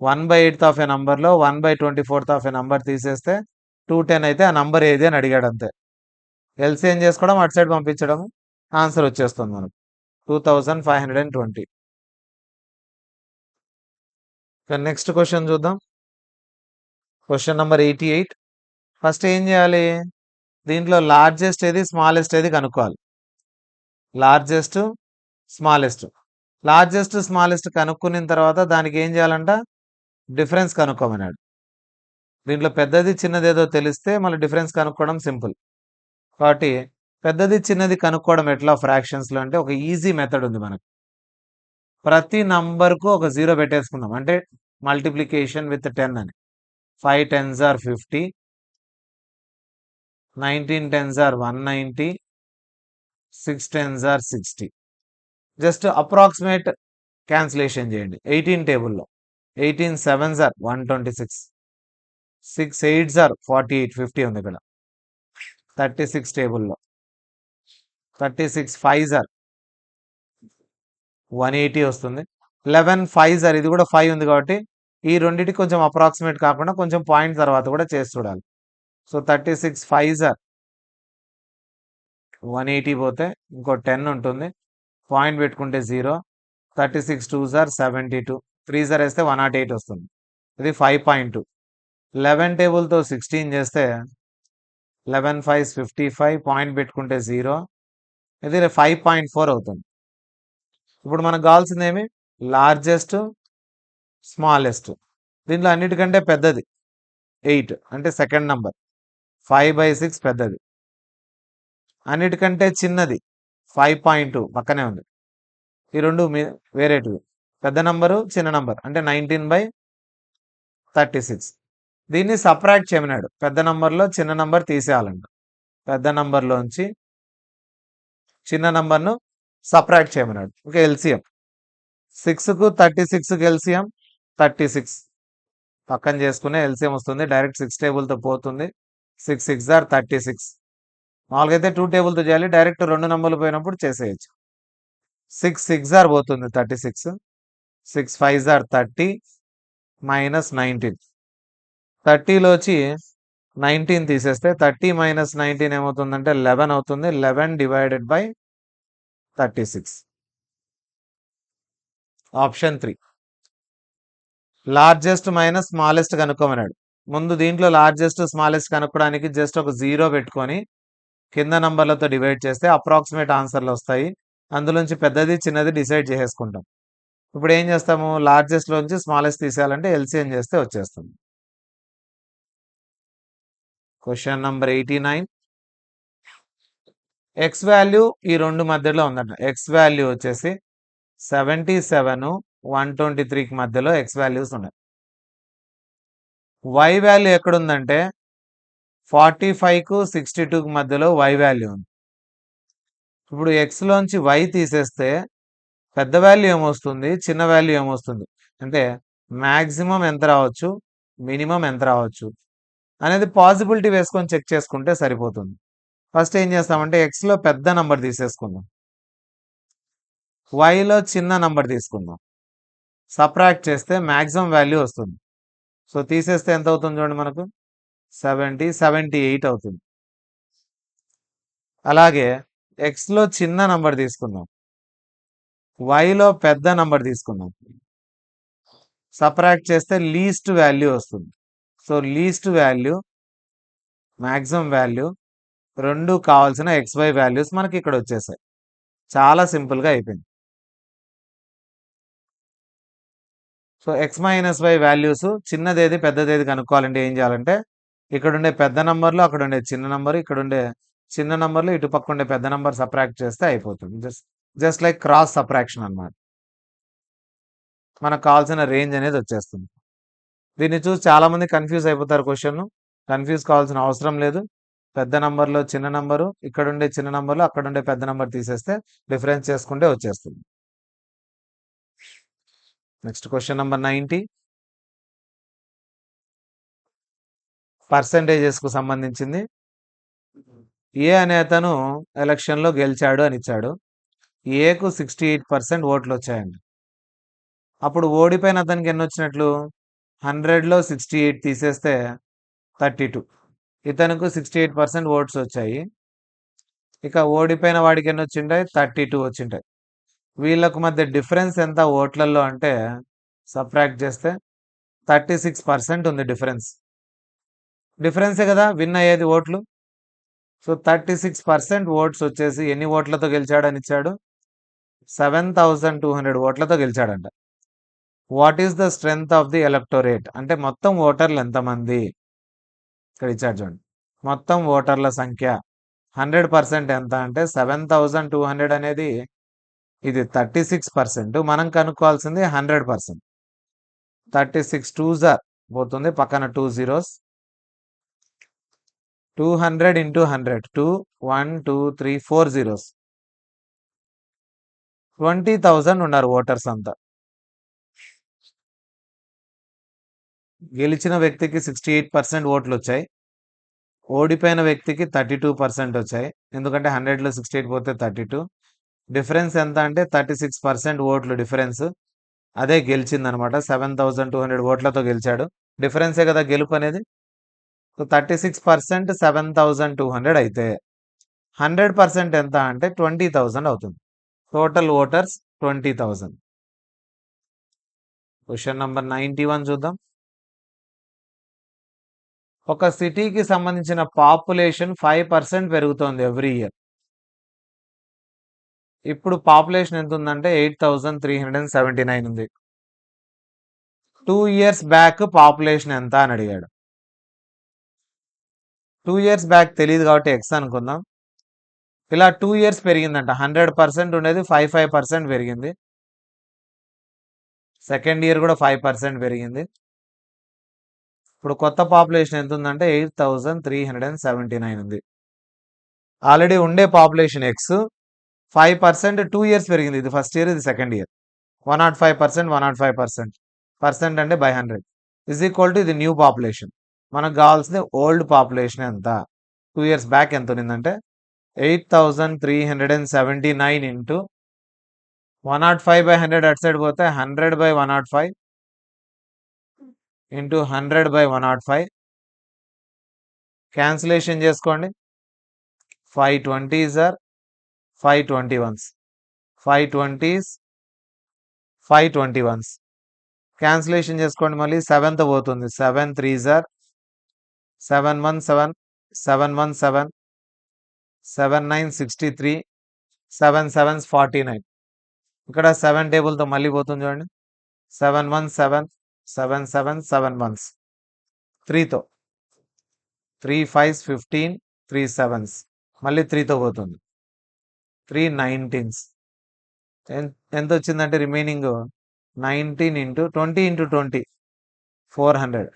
1/8 ఆఫ్ ఏ నంబర్లో 1/24 ఆఫ్ ఏ నంబర్ తీసేస్తే 210 అయితే ఆ నంబర్ ఏది అని అడిగాడు అంతే. ఎల్సిఎం చేసుకోవడం, అటు సైడ్ పంపించడం, ఆన్సర్ వచ్చేస్తుంది మనకు 2520. నెక్స్ట్ క్వశ్చన్ చూద్దాం. Question number 88. ఫస్ట్ ఏం చేయాలి, దీంట్లో లార్జెస్ట్ ఏది స్మాలెస్ట్ ఏది కనుక్కోవాలి. Largest smallest. లార్జెస్ట్ స్మాలెస్ట్ కనుక్కున్న తర్వాత దానికి ఏం చేయాలంట, డిఫరెన్స్ కనుక్కోమన్నాడు. దీంట్లో పెద్దది చిన్నది ఏదో తెలిస్తే మళ్ళీ డిఫరెన్స్ కనుక్కోవడం సింపుల్. కాబట్టి పెద్దది చిన్నది కనుక్కోవడం ఎట్లా ఫ్రాక్షన్స్లో అంటే ఒక ఈజీ మెథడ్ ఉంది మనకు. ప్రతి నంబర్కు ఒక 0 పెట్టేసుకుందాం, అంటే మల్టిప్లికేషన్ విత్ 10 అని. 5 10s are 50, 19 10s are 190, 6 10s are 60. Just approximate cancellation చేయండి. 18 టేబుల్లో 18 7s are 126, 6 8s are 48, 50 ఉంది ఇక్కడ. 36 టేబుల్లో 36 5s are 180 వస్తుంది. 11 5s are, ఇది కూడా 5 ఉంది కాబట్టి ఈ రెండింటికి కొంచెం అప్రాక్సిమేట్ కాకుండా కొంచెం పాయింట్ తర్వాత కూడా చేసి చూడాలి. సో 36 5s are 180 పోతే ఇంకో 10 ఉంటుంది, పాయింట్ పెట్టుకుంటే 0. 36 2s are 72, 3s are వేస్తే 108 వస్తుంది. ఇది 5.2. 11 టేబుల్తో 16 చేస్తే 11 5s 55, పాయింట్ పెట్టుకుంటే 0. ఇది 5.4 అవుతుంది. ఇప్పుడు మనకు కావాల్సింది ఏమి, లార్జెస్ట్ స్మాలెస్ట్. దీంట్లో అన్నిటికంటే పెద్దది 8, అంటే సెకండ్ నంబర్. 5/6 పెద్దది. అన్నిటికంటే చిన్నది 5.2 పక్కనే ఉంది. ఈ రెండు వేరేటివి. పెద్ద నంబరు చిన్న నంబర్ అంటే 19/36. దీన్ని సబ్ట్రాక్ట్ చేయమన్నాడు. పెద్ద నంబర్లో చిన్న నంబర్ తీసేయాలంట. పెద్ద నంబర్లోంచి చిన్న నంబర్ను సబ్ట్రాక్ట్ చేయమన్నాడు. ఓకే, ఎల్సిఎం 6కు 36కి ఎల్సిఎం 36. పక్కన చేసుకునే ఎల్సిఎం వస్తుంది, డైరెక్ట్ 6 టేబుల్తో పోతుంది. 6 6s are 36. మామూలుగా అయితే 2 టేబుల్తో చేయాలి, డైరెక్ట్ 2 నంబర్లు పోయినప్పుడు చేసేయచ్చు. 6 6s are పోతుంది 36, 6 5s are 30 minus 19. 30లోచి 19 తీసేస్తే 30 minus 19 ఏమవుతుందంటే 11 అవుతుంది. 11 divided by 36. Option 3. Largest minus smallest కనుక్కోమన్నాడు. ముందు దీంట్లో లార్జెస్ట్ స్మాలెస్ట్ కనుక్కోవడానికి జస్ట్ ఒక 0 పెట్టుకొని కింద నంబర్లతో డివైడ్ చేస్తే అప్రాక్సిమేట్ ఆన్సర్లు వస్తాయి. అందులోంచి పెద్దది చిన్నది డిసైడ్ చేసేసుకుంటాం. ఇప్పుడు ఏం చేస్తాము, లార్జెస్ట్లోంచి స్మాలెస్ట్ తీసేయాలంటే ఎల్సిఎం చేస్తే వచ్చేస్తుంది. Question number 89. ఎక్స్ వాల్యూ ఈ రెండు మధ్యలో ఉందంట. ఎక్స్ వాల్యూ వచ్చేసి 77 123కి మధ్యలో ఎక్స్ వాల్యూస్ ఉన్నాయి. వై వాల్యూ ఎక్కడుందంటే 45కు 62కు మధ్యలో వై వాల్యూ ఉంది. ఇప్పుడు ఎక్స్లోంచి వై తీసేస్తే పెద్ద వాల్యూ ఏమొస్తుంది, చిన్న వాల్యూ ఏమొస్తుంది, అంటే మ్యాక్సిమం ఎంత రావచ్చు, మినిమం ఎంత రావచ్చు అనేది పాసిబిలిటీ వేసుకొని చెక్ చేసుకుంటే సరిపోతుంది. ఫస్ట్ ఏం చేస్తామంటే ఎక్స్లో పెద్ద నంబర్ తీసేసుకుందాం, వైలో చిన్న నంబర్ తీసుకుందాం, సబ్ట్రాక్ట్ చేస్తే మ్యాక్సిమం వాల్యూ వస్తుంది. సో తీసేస్తే ఎంత అవుతుంది చూడండి, మనకు 78 అవుతుంది. అలాగే ఎక్స్లో చిన్న నంబర్ తీసుకుందాం, వైలో పెద్ద నంబర్ తీసుకుందాం, సబ్ట్రాక్ట్ చేస్తే లీస్ట్ వాల్యూ వస్తుంది. So least value, maximum value రెండు కావాల్సిన XY వాల్యూస్ మనకి ఇక్కడ వచ్చేసాయి. చాలా సింపుల్గా అయిపోయింది. So X minus Y values చిన్నదేది పెద్దదేది కనుక్కోవాలంటే ఏం చేయాలంటే ఇక్కడ ఉండే పెద్ద నంబర్లు అక్కడ ఉండే చిన్న నంబర్, ఇక్కడ ఉండే చిన్న నంబర్లు ఇటు పక్క ఉండే పెద్ద నంబర్ సబ్ట్రాక్ట్ చేస్తే అయిపోతుంది. జస్ట్ లైక్ క్రాస్ సబ్ట్రాక్షన్ అన్నమాట. మనకు కావాల్సిన రేంజ్ అనేది వచ్చేస్తుంది. దీన్ని చూసి చాలా మంది కన్ఫ్యూజ్ అయిపోతారు. క్వశ్చన్ కన్ఫ్యూజ్ కావాల్సిన అవసరం లేదు. పెద్ద నంబర్లో చిన్న నంబరు, ఇక్కడ ఉండే చిన్న నంబర్లు అక్కడ ఉండే పెద్ద నంబర్ తీసేస్తే డిఫరెన్స్ చేసుకుంటే వచ్చేస్తుంది. నెక్స్ట్ క్వశ్చన్ నెంబర్ 90, పర్సంటేజెస్ కు సంబంధించింది. ఏ అనే అతను ఎలక్షన్ లో గెలిచాడు అని ఇచ్చాడు. ఏకు 68% ఓట్లు వచ్చాయండి. అప్పుడు ఓడిపోయిన అతనికి ఎన్ని వచ్చినట్లు, 100లో 68 తీసేస్తే 32. ఇతనికి 68% ఓట్స్ వచ్చాయి. ఇక ఓడిపోయిన వాడికి ఎన్ని వచ్చింటాయి, 32 వచ్చింటాయి. వీళ్ళకు మధ్య డిఫరెన్స్ ఎంత ఓట్లలో అంటే సబ్ట్రాక్ట్ చేస్తే 36% ఉంది డిఫరెన్స్. డిఫరెన్సే కదా విన్ అయ్యేది ఓట్లు. సో 36% ఓట్స్ వచ్చేసి ఎన్ని ఓట్లతో గెలిచాడని ఇచ్చాడు, 7200 ఓట్లతో గెలిచాడంట. What is the strength of the electorate అంటే మొత్తం ఓటర్లు ఎంతమంది ఇక్కడ ఇచ్చాడు చూడండి. మొత్తం ఓటర్ల సంఖ్య 100% ఎంత అంటే 7200 అనేది ఇది 36%. మనం కనుక్కోవాల్సింది 100%. 36 2s పోతుంది, పక్కన 2 zeros. 200 into 100, 2 1 2 3 4 zeros. 20,000 ఉన్నారు ఓటర్స్ అంతా. గెలిచిన వ్యక్తికి 68% ఓట్లు వచ్చాయి, ఓడిపోయిన వ్యక్తికి 32% వచ్చాయి. ఎందుకంటే 100లో 68 పోతే 32. డిఫరెన్స్ ఎంత అంటే 36% ఓట్లు డిఫరెన్స్. అదే గెలిచిందనమాట. 7200 ఓట్లతో గెలిచాడు. డిఫరెన్సే కదా గెలుపు అనేది. సో 36% 7200 అయితే 100% ఎంత అంటే 20,000 అవుతుంది. Total voters 20,000. క్వశ్చన్ నంబర్ 91 చూద్దాం. ఒక సిటీకి సంబంధించిన పాపులేషన్ 5% పెరుగుతోంది ఎవ్రీ ఇయర్. ఇప్పుడు పాపులేషన్ ఎంత ఉందంటే 8,379 ఉంది. 2 years బ్యాక్ పాపులేషన్ ఎంత అని అడిగాడు. 2 years బ్యాక్ తెలియదు కాబట్టి ఎక్స్ అనుకుందాం. ఇలా 2 years పెరిగిందంట. 100% ఉండేది 5% పెరిగింది. సెకండ్ ఇయర్ కూడా 5% పెరిగింది. ఇప్పుడు కొత్త పాపులేషన్ ఎంత ఉందంటే 8,379 ఉంది. ఆల్రెడీ ఉండే పాపులేషన్ ఎక్స్ 5% 2 years పెరిగింది. ఇది ఫస్ట్ ఇయర్, ఇది సెకండ్ ఇయర్. 105%, 105%. పర్సెంట్ అంటే బై 100 ఇజ్ ఈక్వల్ టు ఇది న్యూ పాపులేషన్. మనకు కావాల్సింది ఓల్డ్ పాపులేషన్ ఎంత. 2 years బ్యాక్ ఎంత ఉండిందంటే 8,379 ఇంటూ 105/100 అటు సైడ్ పోతే 100/105 ఇంటూ 100/105. క్యాన్సిలేషన్ చేసుకోండి. 520s are 521s, 520s 521s. Cancellation చేసుకోండి. మళ్ళీ 7th పోతుంది. 7 3s ఆర్ 717, 717, 7 9 63, 7 7s 49. ఇక్కడ 7 టేబుల్తో మళ్ళీ పోతుంది చూడండి. 717, 7 7 7 1s, 3తో 3 5s 15, 3 7s మళ్ళీ 3తో పోతుంది. 3 19s ఎంత వచ్చిందంటే remaining 19 into 20 into 20 400.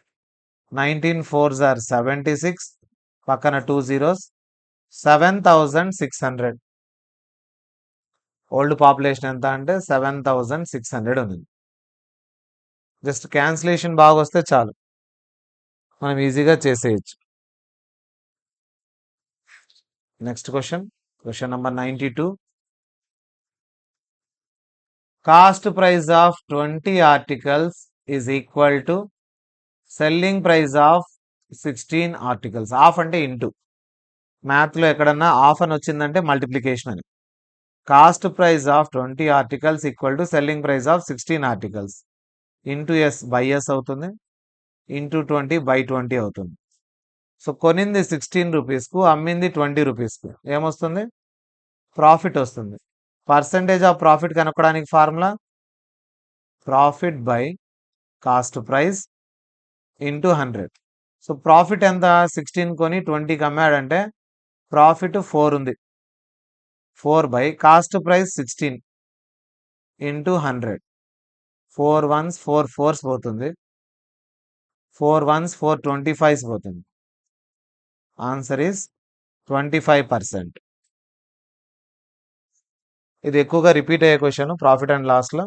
19 4s are 76, పక్కన 2 zeros, 7600. ఓల్డ్ పాపులేషన్ ఎంత అంటే 7600 ఉంది. జస్ట్ క్యాన్సిలేషన్ బాగా వస్తే చాలు, మనం ఈజీగా చేసేయచ్చు. Next question number 92. Cost price of 20 articles is equal to selling price of 16 articles. Of అంటే ఇంటూ, మ్యాథ్లో ఎక్కడన్నా ఆఫ్ అని వచ్చిందంటే మల్టిప్లికేషన్ అని. Cost price of 20 articles equal to selling price of 16 articles into s by s అవుతుంది, into 20 by 20 అవుతుంది. So కొనింది 16 రూపీస్కు, అమ్మింది 20 రూపీస్కు, ఏమొస్తుంది? ప్రాఫిట్ వస్తుంది. పర్సంటేజ్ ఆఫ్ ప్రాఫిట్ కనుక్కోవడానికి formula profit by cost price into 100. So profit ఎంత? 16 కొని 20కి అమ్మాడంటే ప్రాఫిట్ 4 ఉంది. 4 by cost price 16 into 100. 4 1s 4 4s పోతుంది, 4 1s 4 25s పోతుంది. Answer is 25%. ఇది ఎక్కువగా రిపీట్ అయ్యే క్వశ్చన్ ప్రాఫిట్ అండ్ లాస్లో.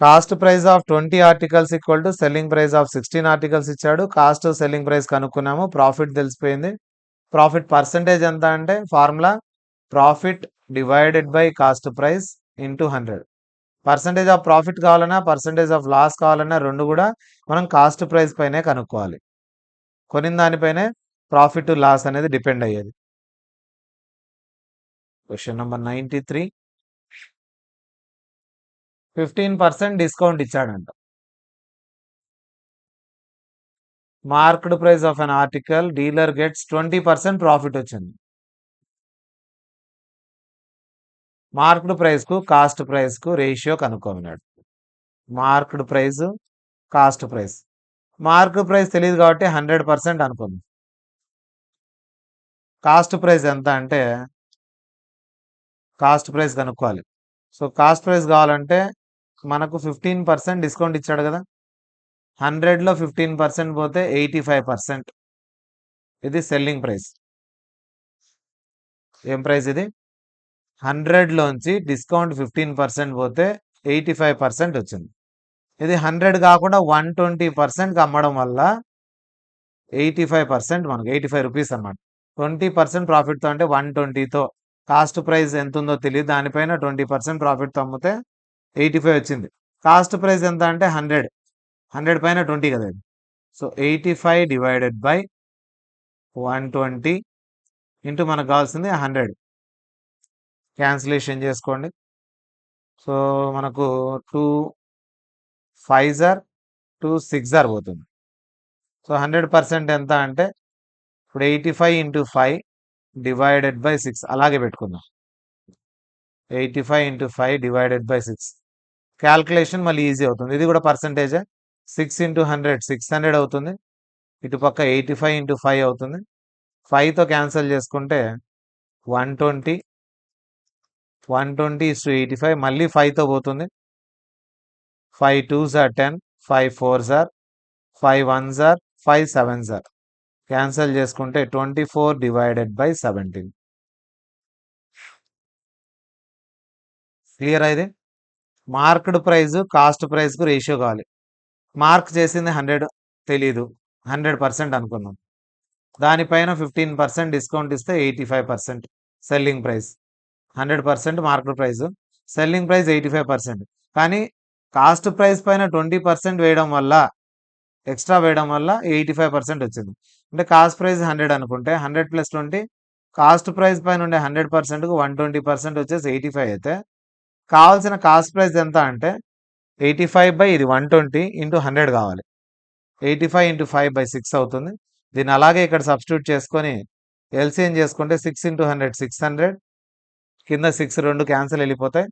Cost price of 20 articles equal to selling price of 16 articles ఇచ్చాడు. కాస్ట్ సెల్లింగ్ ప్రైస్ కనుక్కున్నాము, ప్రాఫిట్ తెలిసిపోయింది. ప్రాఫిట్ పర్సంటేజ్ ఎంత అంటే formula profit divided by cost price into 100. Percentage of profit కావాలన్నా పర్సంటేజ్ ఆఫ్ లాస్ కావాలన్నా రెండు కూడా మనం కాస్ట్ ప్రైస్ పైనే కనుక్కోవాలి. కొనిన దానిపైనే ప్రాఫిట్ లాస్ అనేది డిపెండ్ అయ్యేది. Question number 93. 15% డిస్కౌంట్ ఇచ్చాడంట. Marked price of an article dealer gets 20% profit వచ్చింది. మార్క్డ్ ప్రైస్కు కాస్ట్ ప్రైస్కు రేషియో కనుక్కోమన్నాడు. Marked price cost price, marked price తెలియదు కాబట్టి 100% అనుకుంది. కాస్ట్ ప్రైస్ ఎంత అంటే కాస్ట్ ప్రైస్ కనుక్కోవాలి. సో కాస్ట్ ప్రైస్ కావాలంటే మనకు 15% డిస్కౌంట్ ఇచ్చాడు కదా, 100లో 15% పోతే 85%. ఇది సెల్లింగ్ ప్రైస్. ఏం ప్రైస్ ఇది? 100లోంచి డిస్కౌంట్ 15% పోతే 85% వచ్చింది. ఇది 100 కాకుండా 120%కి అమ్మడం వల్ల 85%, మనకు 85 రూపీస్ అనమాట. 20% ప్రాఫిట్తో అంటే 120తో, కాస్ట్ ప్రైస్ ఎంత ఉందో తెలియదు, దానిపైన 20% ప్రాఫిట్తో అమ్మితే 85 వచ్చింది. కాస్ట్ ప్రైస్ ఎంత అంటే 100 పైన 20 కదా ఇది. సో 85 డివైడెడ్ బై 120 ఇంటూ మనకు కావాల్సింది 100. క్యాన్సిలేషన్ చేసుకోండి. సో మనకు 2 5s are 2 6s are పోతుంది. సో 100% ఎంత అంటే ఇప్పుడు 85 ఇంటూ 5 డివైడెడ్ బై 6 అలాగే పెట్టుకుందాం. 85 ఇంటూ 5 డివైడెడ్ బై 6 క్యాల్కులేషన్ మళ్ళీ ఈజీ అవుతుంది. ఇది కూడా పర్సంటేజే. 6 ఇంటూ 100 600 అవుతుంది. ఇటు పక్క 85 ఇంటూ 5 అవుతుంది. 5తో క్యాన్సిల్ చేసుకుంటే 120 120:85 మళ్ళీ 5తో పోతుంది. 5 2s are 10, 5 4s are, 5 1s are, 5 7s are. Cancel చేసుకుంటే 24 డివైడెడ్ బై 17. క్లియర్ అయితే మార్క్డ్ ప్రైస్ కాస్ట్ ప్రైస్కు రేషియో కావాలి. మార్క్ చేసింది 100 తెలీదు, 100% అనుకున్నాం. దానిపైన 15% డిస్కౌంట్ ఇస్తే 85% selling price. 100% market price, selling price 85%. కానీ కాస్ట్ ప్రైస్ పైన 20% వేయడం వల్ల, ఎక్స్ట్రా వేయడం వల్ల 85% వచ్చింది. అంటే కాస్ట్ ప్రైస్ 100 అనుకుంటే 100 + 20 కాస్ట్ ప్రైస్ పైన ఉండే 100%కు 120% వచ్చేసి 85 అయితే కావాల్సిన కాస్ట్ ప్రైస్ ఎంత అంటే 85 బై ఇది 120 ఇంటూ 100 కావాలి. 85 ఇంటూ 5 బై 6 అవుతుంది. దీన్ని అలాగే ఇక్కడ సబ్స్టిట్యూట్ చేసుకొని ఎల్సిఎం చేసుకుంటే 6 ఇంటూ 100 600, కింద 6 2 క్యాన్సిల్ వెళ్ళిపోతాయి.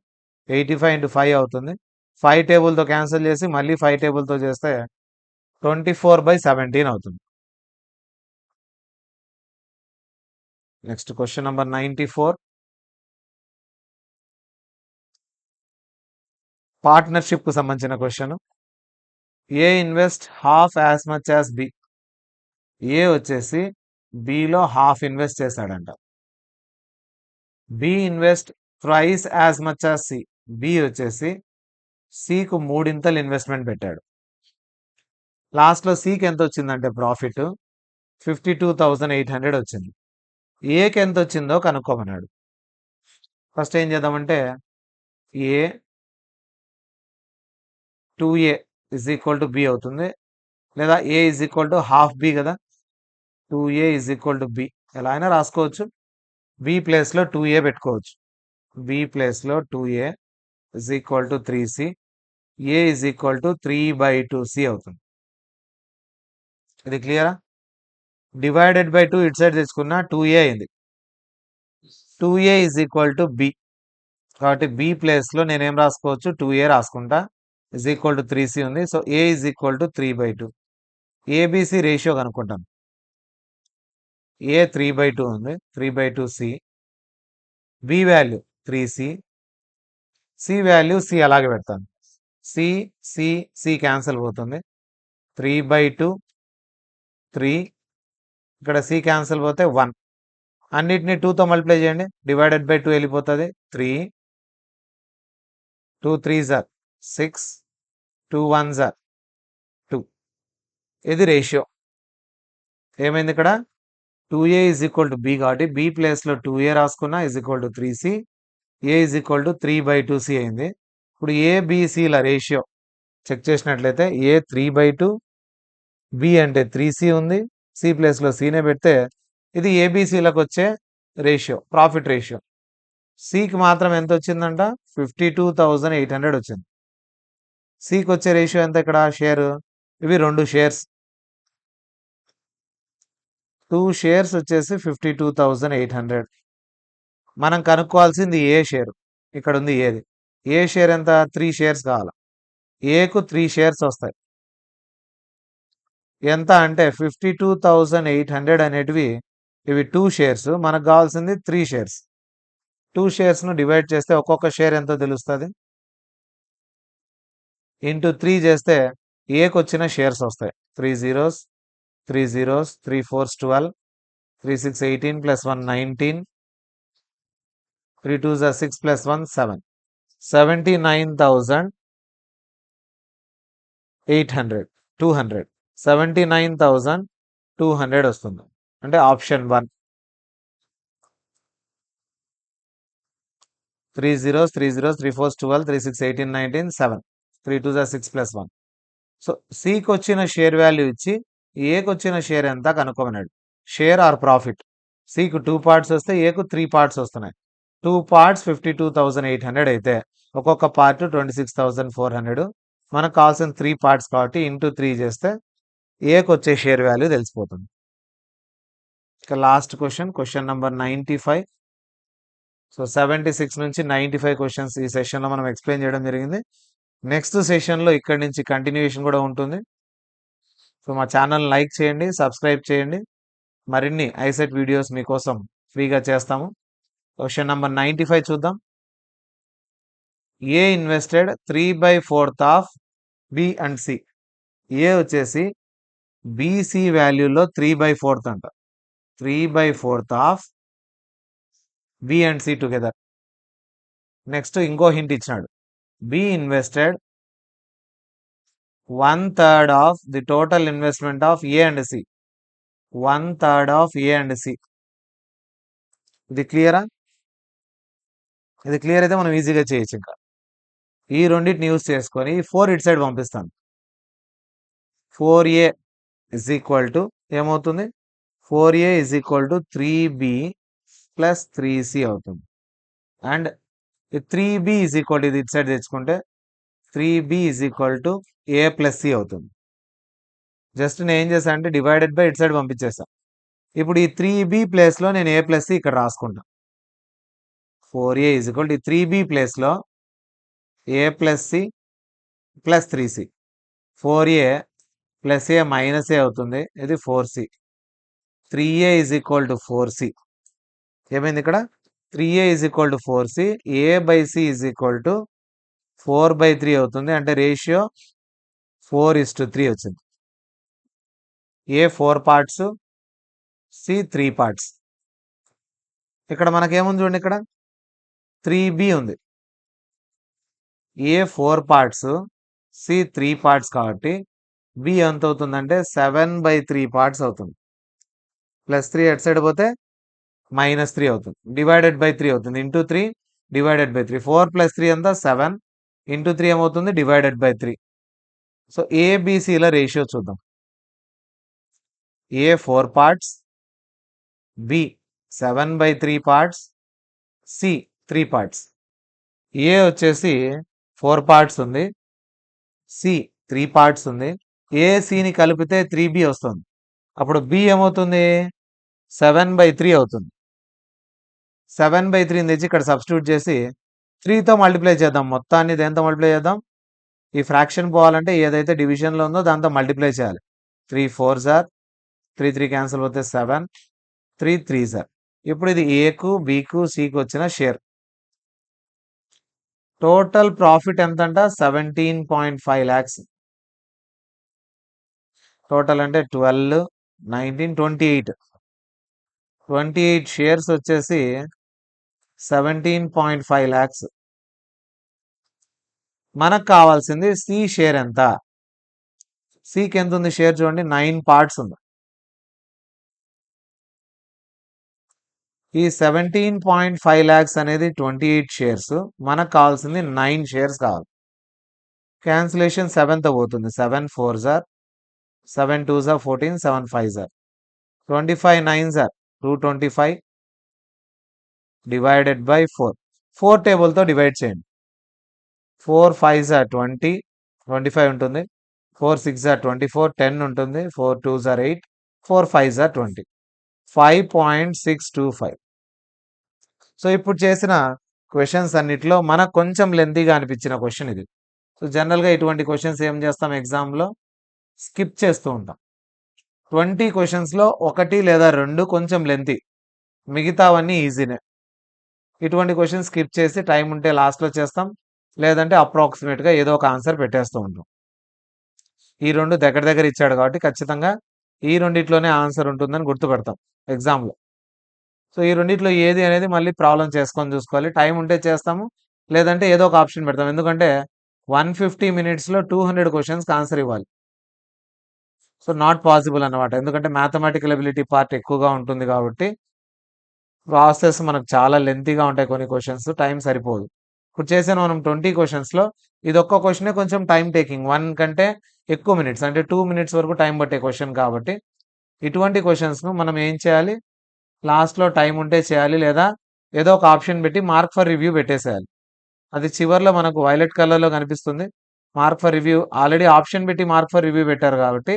85 ఇంటూ 5 అవుతుంది. 5 టేబుల్తో క్యాన్సిల్ చేసి మళ్ళీ 5 టేబుల్తో చేస్తే 24/17 అవుతుంది. Next question number 94. పార్ట్నర్షిప్కు సంబంధించిన question. A invest half as much as B. A వచ్చేసి బిలో హాఫ్ ఇన్వెస్ట్ చేశాడంట. B invest thrice as much as C. B వచ్చేసి సికు మూడింతలు ఇన్వెస్ట్మెంట్ పెట్టాడు. లాస్ట్లో సికి ఎంత వచ్చిందంటే ప్రాఫిట్ 52,800 వచ్చింది. ఏకి ఎంత వచ్చిందో కనుక్కోమన్నాడు. ఫస్ట్ ఏం చేద్దామంటే A 2a is equal to B అవుతుంది, లేదా A is equal to half B కదా. 2a is equal to B ఎలా అయినా రాసుకోవచ్చు. బి ప్లేస్లో 2a పెట్టుకోవచ్చు. బి ప్లేస్లో 2a is equal to 3c. A is equal to 3/2c అవుతుంది. ఇది క్లియరా? డివైడెడ్ బై 2 ఇటు సైడ్ తెచ్చుకున్న 2a అయింది. 2a is equal to B. కాబట్టి బి ప్లేస్లో నేనేం రాసుకోవచ్చు, 2a రాసుకుంటా. ఇజ్ ఈక్వల్ టు 3c ఉంది. So A is equal to 3/2. ABC ratio కనుక్కుంటాను. ఏ 3/2 ఉంది, 3/2c. B value 3c. C value C అలాగే పెడతాను. సి సి సి క్యాన్సిల్ పోతుంది. 3/2 3. ఇక్కడ సి క్యాన్సిల్ పోతే 1. అన్నిటిని 2తో మల్టిప్లై చేయండి. డివైడెడ్ బై 2 వెళ్ళిపోతుంది. 3 2 3s are 6 2 1s are 2. ఇది రేషియో. ఏమైంది ఇక్కడ 2a is equal to B కాబట్టి బి ప్లేస్లో 2a రాసుకున్నా is equal to 3c. A is equal to 3/2c అయింది. ఇప్పుడు ఏబిసిల రేషియో చెక్ చేసినట్లయితే ఏ 3/2, బి అంటే 3c ఉంది, సి ప్లేస్లో సీనే పెడితే ఇది ఏబిసిలకు వచ్చే రేషియో, ప్రాఫిట్ రేషియో. సికి మాత్రం ఎంత వచ్చిందంట, 52,800 వచ్చింది. సికి వచ్చే రేషియో ఎంత ఇక్కడ షేర్, ఇవి 2 షేర్స్. 2 షేర్స్ వచ్చేసి 52,800. మనం కనుక్కోవాల్సింది ఏ షేర్. ఇక్కడ ఉంది ఏది. ఏ షేర్ ఎంత, 3 షేర్స్ కావాలి. ఏకు 3 షేర్స్ వస్తాయి. ఎంత అంటే 52,800 అనేటివి ఇవి 2 షేర్స్. మనకు కావాల్సింది 3 షేర్స్. 2 షేర్స్ను డివైడ్ చేస్తే ఒక్కొక్క షేర్ ఎంతో తెలుస్తుంది. ఇంటూ 3 చేస్తే ఏకి వచ్చిన షేర్స్ వస్తాయి. 3 zeros 3 zeros 3 4s 12 3 6 18 plus 1 19 3 2s are 6 plus 1 7 79,800 200 79,200 వస్తుంది. అంటే option 1. 3 zeros 3 zeros 3 4s 12 3 6 18 19 7 3 2s are 6 plus 1. So సికి వచ్చిన షేర్ వాల్యూ ఇచ్చి ఏకి వచ్చిన షేర్ ఎంత కనుక్కోమన్నాడు. Share or profit. సికు 2 పార్ట్స్ వస్తే ఏకు 3 పార్ట్స్ వస్తున్నాయి. 2 పార్ట్స్ 52,800 అయితే ఒక్కొక్క పార్ట్ 26,400. మనకు కావాల్సిన 3 పార్ట్స్ కాబట్టి ఇంటూ 3 చేస్తే ఏకి వచ్చే షేర్ వాల్యూ తెలిసిపోతుంది. ఇక లాస్ట్ క్వశ్చన్ నెంబర్ 95. సో 76 నుంచి 95 క్వశ్చన్స్ ఈ సెషన్లో మనం ఎక్స్ప్లెయిన్ చేయడం జరిగింది. నెక్స్ట్ సెషన్లో ఇక్కడి నుంచి కంటిన్యూషన్ కూడా ఉంటుంది. సో మా ఛానల్ లైక్ చేయండి, సబ్స్క్రైబ్ చేయండి. మరిన్ని ఐసెట్ వీడియోస్ మీకోసం ఫ్రీగా చేస్తాము. క్వశ్చన్ నెంబర్ 95 చూద్దాం. A invested 3/4 of B and C. A వచ్చేసి బిసి వాల్యూలో 3/4 అంట. 3/4 of B and C together. Next ఇంకో హింట్ ఇచ్చినాడు. B invested 1/3 of the total investment of A and C. 1/3 of A and C. ఇది క్లియరా? ఇది clear అయితే మనం ఈజీగా చేయొచ్చు. ఇంకా ఈ రెండింటిని యూజ్ చేసుకొని 4 ఇటు సైడ్ పంపిస్తాను. 4a ఇజ్ ఈక్వల్ టు ఏమవుతుంది, 4a is equal to 3b plus 3c అవుతుంది. And 3b is equal to ఇది ఇటు సైడ్ తెచ్చుకుంటే 3b is equal to a plus c అవుతుంది. జస్ట్ నేను ఏం చేశాను అంటే డివైడెడ్ బై ఇటు సైడ్ పంపించేస్తాను. ఇప్పుడు ఈ 3b ప్లేస్లో నేను a ప్లస్ c ఇక్కడ రాసుకుంటాను. 4a is equal to 3b ప్లేస్లో a plus c plus 3c. 4a plus a minus a అవుతుంది. ఇది 4c. 3a is equal to 4c. ఏమైంది ఇక్కడ 3a is equal to 4c. a by c is equal to 4/3 అవుతుంది. అంటే ratio 4:3 వచ్చింది. ఏ 4 parts, C 3 parts. ఇక్కడ మనకేముంది చూడండి, ఇక్కడ 3B ఉంది. ఏ 4 పార్ట్స్, సి 3 పార్ట్స్ కాబట్టి బి ఎంత అవుతుందంటే 7/3 పార్ట్స్ అవుతుంది. +3 ఎట్ సైడ్ పోతే -3 అవుతుంది. డివైడెడ్ బై 3 అవుతుంది. Into 3 divided by 3. 4 + 3 ఎంత 7. ఇంటూ 3 ఏమవుతుంది, డివైడెడ్ బై 3. సో ఏబిసిల రేషియో చూద్దాం. A 4 parts, B 7/3 parts, C 3 parts. A వచ్చేసి 4 పార్ట్స్ ఉంది, సి 3 పార్ట్స్ ఉంది. ఏ సిని కలిపితే 3B వస్తుంది. అప్పుడు బి ఏమవుతుంది, 7/3 అవుతుంది. 7/3 తెచ్చి ఇక్కడ సబ్స్టిట్యూట్ చేసి 3తో మల్టిప్లై చేద్దాం. మొత్తాన్ని దేంతో మల్టిప్లై చేద్దాం, ఈ ఫ్రాక్షన్ పోవాలంటే ఏదైతే డివిజన్లో ఉందో దాంతో మల్టిప్లై చేయాలి. 3 4s ఆర్ 3 3 క్యాన్సిల్ పోతే 7, 3 3s ఆర్. ఇప్పుడు ఇది ఏకు, బికు, సికు వచ్చిన షేర్. టోటల్ ప్రాఫిట్ ఎంతంట, 17.5 lakhs. టోటల్ అంటే 12, 19, 28 షేర్స్ వచ్చేసి 17.5 lakhs. మనకు కావాల్సింది సి షేర్ ఎంత. సికి ఎంత ఉంది షేర్ చూడండి, 9 పార్ట్స్ ఉంది. ఈ 17.5 lakhs అనేది 28 షేర్స్. మనకు కావాల్సింది 9 షేర్స్ కావాలి. క్యాన్సిలేషన్ 7తో పోతుంది. 7 4s are 7 2s are 14, 7 5s are 25 9s are 225 divided by 4. 4 టేబుల్తో డివైడ్ చేయండి. 4 5s ఆర్ 20, 25 ఉంటుంది. 4 6s ఆర్ 24, 10 ఉంటుంది. 4 2s are 8, 4 5s are 20, 5.625. So ఇప్పుడు చేసిన క్వశ్చన్స్ అన్నిటిలో మనకు కొంచెం లెంతీగా అనిపించిన క్వశ్చన్ ఇది. సో జనరల్గా ఇటువంటి క్వశ్చన్స్ ఏం చేస్తాం, ఎగ్జామ్లో స్కిప్ చేస్తూ ఉంటాం. 20 క్వశ్చన్స్లో 1 లేదా 2 కొంచెం లెంతీ, మిగతావన్నీ ఈజీనే. ఇటువంటి క్వశ్చన్స్ స్కిప్ చేసి టైం ఉంటే లాస్ట్లో చేస్తాం, లేదంటే అప్రాక్సిమేట్గా ఏదో ఒక ఆన్సర్ పెట్టేస్తూ ఉంటాం. ఈ 2 దగ్గర ఇచ్చాడు కాబట్టి ఖచ్చితంగా ఈ రెండిట్లోనే ఆన్సర్ ఉంటుందని గుర్తుపెడతాం ఎగ్జామ్లో. సో ఈ రెండిట్లో ఏది అనేది మళ్ళీ ప్రాబ్లం చేసుకొని చూసుకోవాలి. టైం ఉంటే చేస్తాము, లేదంటే ఏదో ఒక ఆప్షన్ పెడతాం. ఎందుకంటే 150 minutesలో 200 క్వశ్చన్స్కి ఆన్సర్ ఇవ్వాలి. సో నాట్ పాసిబుల్ అన్నమాట. ఎందుకంటే మ్యాథమెటికల్ ఎబిలిటీ పార్ట్ ఎక్కువగా ఉంటుంది కాబట్టి ప్రాసెస్ మనకు చాలా లెంతీగా ఉంటాయి. కొన్ని క్వశ్చన్స్ టైం సరిపోదు. ఇప్పుడు చేసిన మనం 20 క్వశ్చన్స్లో ఇది ఒక్క క్వశ్చనే కొంచెం టైం టేకింగ్, 1 కంటే ఎక్కువ మినిట్స్, అంటే 2 minutes వరకు టైం పట్టే క్వశ్చన్ కాబట్టి ఇటువంటి క్వశ్చన్స్ను మనం ఏం చేయాలి, లాస్ట్లో టైం ఉంటే చేయాలి, లేదా ఏదో ఒక ఆప్షన్ పెట్టి మార్క్ ఫర్ రివ్యూ పెట్టేసేయాలి. అది చివర్లో మనకు వైలెట్ కలర్లో కనిపిస్తుంది. Mark for review already option పెట్టి మార్క్ ఫర్ రివ్యూ పెట్టారు కాబట్టి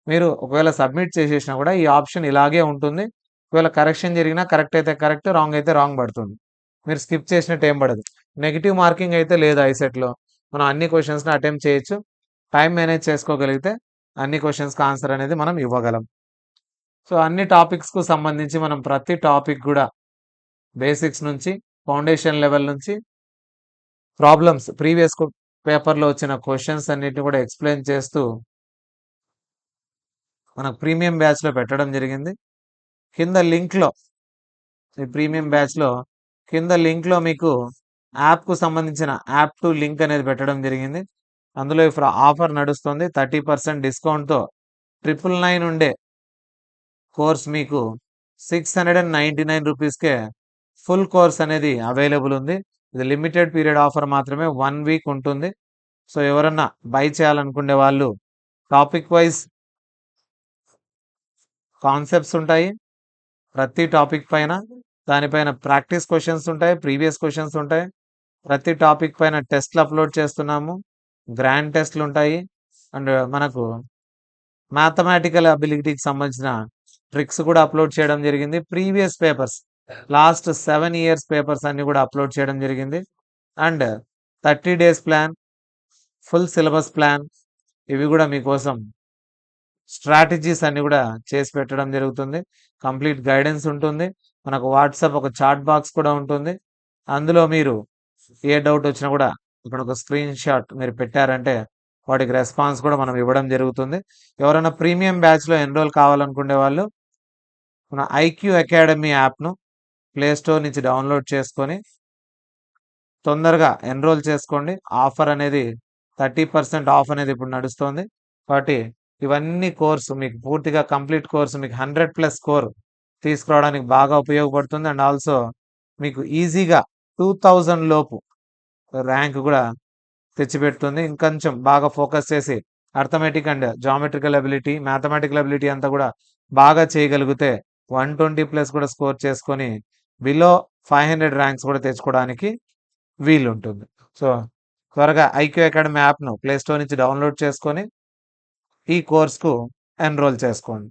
మీరు ఒకవేళ సబ్మిట్ చేసేసినా కూడా ఈ ఆప్షన్ ఇలాగే ఉంటుంది. ఒకవేళ కరెక్షన్ జరిగినా కరెక్ట్ అయితే కరెక్ట్, రాంగ్ అయితే రాంగ్ పడుతుంది. మీరు స్కిప్ చేసినట్టు ఏం పడదు. నెగిటివ్ మార్కింగ్ అయితే లేదు ఐసెట్లో. మనం అన్ని క్వశ్చన్స్ని అటెంప్ట్ చేయొచ్చు. టైం మేనేజ్ చేసుకోగలిగితే అన్ని క్వశ్చన్స్కి ఆన్సర్ అనేది మనం ఇవ్వగలం. సో అన్ని టాపిక్స్కు సంబంధించి మనం ప్రతి టాపిక్ కూడా బేసిక్స్ నుంచి ఫౌండేషన్ లెవెల్ నుంచి ప్రాబ్లమ్స్, ప్రీవియస్ పేపర్లో వచ్చిన క్వశ్చన్స్ అన్నిటిని కూడా ఎక్స్ప్లెయిన్ చేస్తూ మనకు ప్రీమియం బ్యాచ్లో పెట్టడం జరిగింది. కింద లింక్లో, ఈ ప్రీమియం బ్యాచ్లో కింద లింక్లో మీకు యాప్కు సంబంధించిన యాప్ టు లింక్ అనేది పెట్టడం జరిగింది. అందులో ఇప్పుడు ఆఫర్ నడుస్తుంది. 30% డిస్కౌంట్తో 999 ఉండే కోర్స్ మీకు 699 రూపీస్కే ఫుల్ కోర్స్ అనేది అవైలబుల్ ఉంది. ఇది లిమిటెడ్ పీరియడ్ ఆఫర్ మాత్రమే, 1 వీక్ ఉంటుంది. సో ఎవరన్నా బై చేయాలనుకునే వాళ్ళు టాపిక్ వైజ్ కాన్సెప్ట్స్ ఉంటాయి ప్రతి టాపిక్ పైన, దానిపైన ప్రాక్టీస్ క్వశ్చన్స్ ఉంటాయి, ప్రీవియస్ క్వశ్చన్స్ ఉంటాయి. ప్రతి టాపిక్ పైన టెస్ట్లు అప్లోడ్ చేస్తున్నాము, గ్రాండ్ టెస్ట్లు ఉంటాయి. అండ్ మనకు మ్యాథమెటికల్ అబిలిటీకి సంబంధించిన ట్రిక్స్ కూడా అప్లోడ్ చేయడం జరిగింది. Previous papers, last 7 years papers అన్ని కూడా అప్లోడ్ చేయడం జరిగింది. And 30 days plan, full syllabus plan, ఇవి కూడా మీకోసం స్ట్రాటజీస్ అన్ని కూడా చేసి పెట్టడం జరుగుతుంది. కంప్లీట్ గైడెన్స్ ఉంటుంది. మనకు వాట్సాప్ ఒక చాట్ బాక్స్ కూడా ఉంటుంది. అందులో మీరు ఏ డౌట్ వచ్చినా కూడా ఇక్కడ ఒక స్క్రీన్ షాట్ మీరు పెట్టారంటే వాటికి రెస్పాన్స్ కూడా మనం ఇవ్వడం జరుగుతుంది. ఎవరైనా ప్రీమియం బ్యాచ్లో ఎన్రోల్ కావాలనుకునే వాళ్ళు మన ఐక్యూ అకాడమీ యాప్ను ప్లే స్టోర్ నుంచి డౌన్లోడ్ చేసుకొని తొందరగా ఎన్రోల్ చేసుకోండి. ఆఫర్ అనేది 30% ఆఫ్ అనేది ఇప్పుడు నడుస్తోంది. కాబట్టి ఇవన్నీ కోర్సు మీకు పూర్తిగా కంప్లీట్ కోర్సు మీకు 100+ స్కోర్ తీసుకురావడానికి బాగా ఉపయోగపడుతుంది. అండ్ ఆల్సో మీకు ఈజీగా 2000 లోపు ర్యాంక్ కూడా తెచ్చిపెడుతుంది. ఇంకొంచెం బాగా ఫోకస్ చేసి arithmetic and geometrical ability, mathematical ability అంతా కూడా బాగా చేయగలిగితే 120+ కూడా స్కోర్ చేసుకొని బిలో 500 ర్యాంక్స్ కూడా తెచ్చుకోవడానికి వీలుంటుంది. సో త్వరగా ఐక్యూ అకాడమీ యాప్ను ప్లే స్టోర్ నుంచి డౌన్లోడ్ చేసుకొని ఈ కోర్స్కు ఎన్రోల్ చేసుకోండి.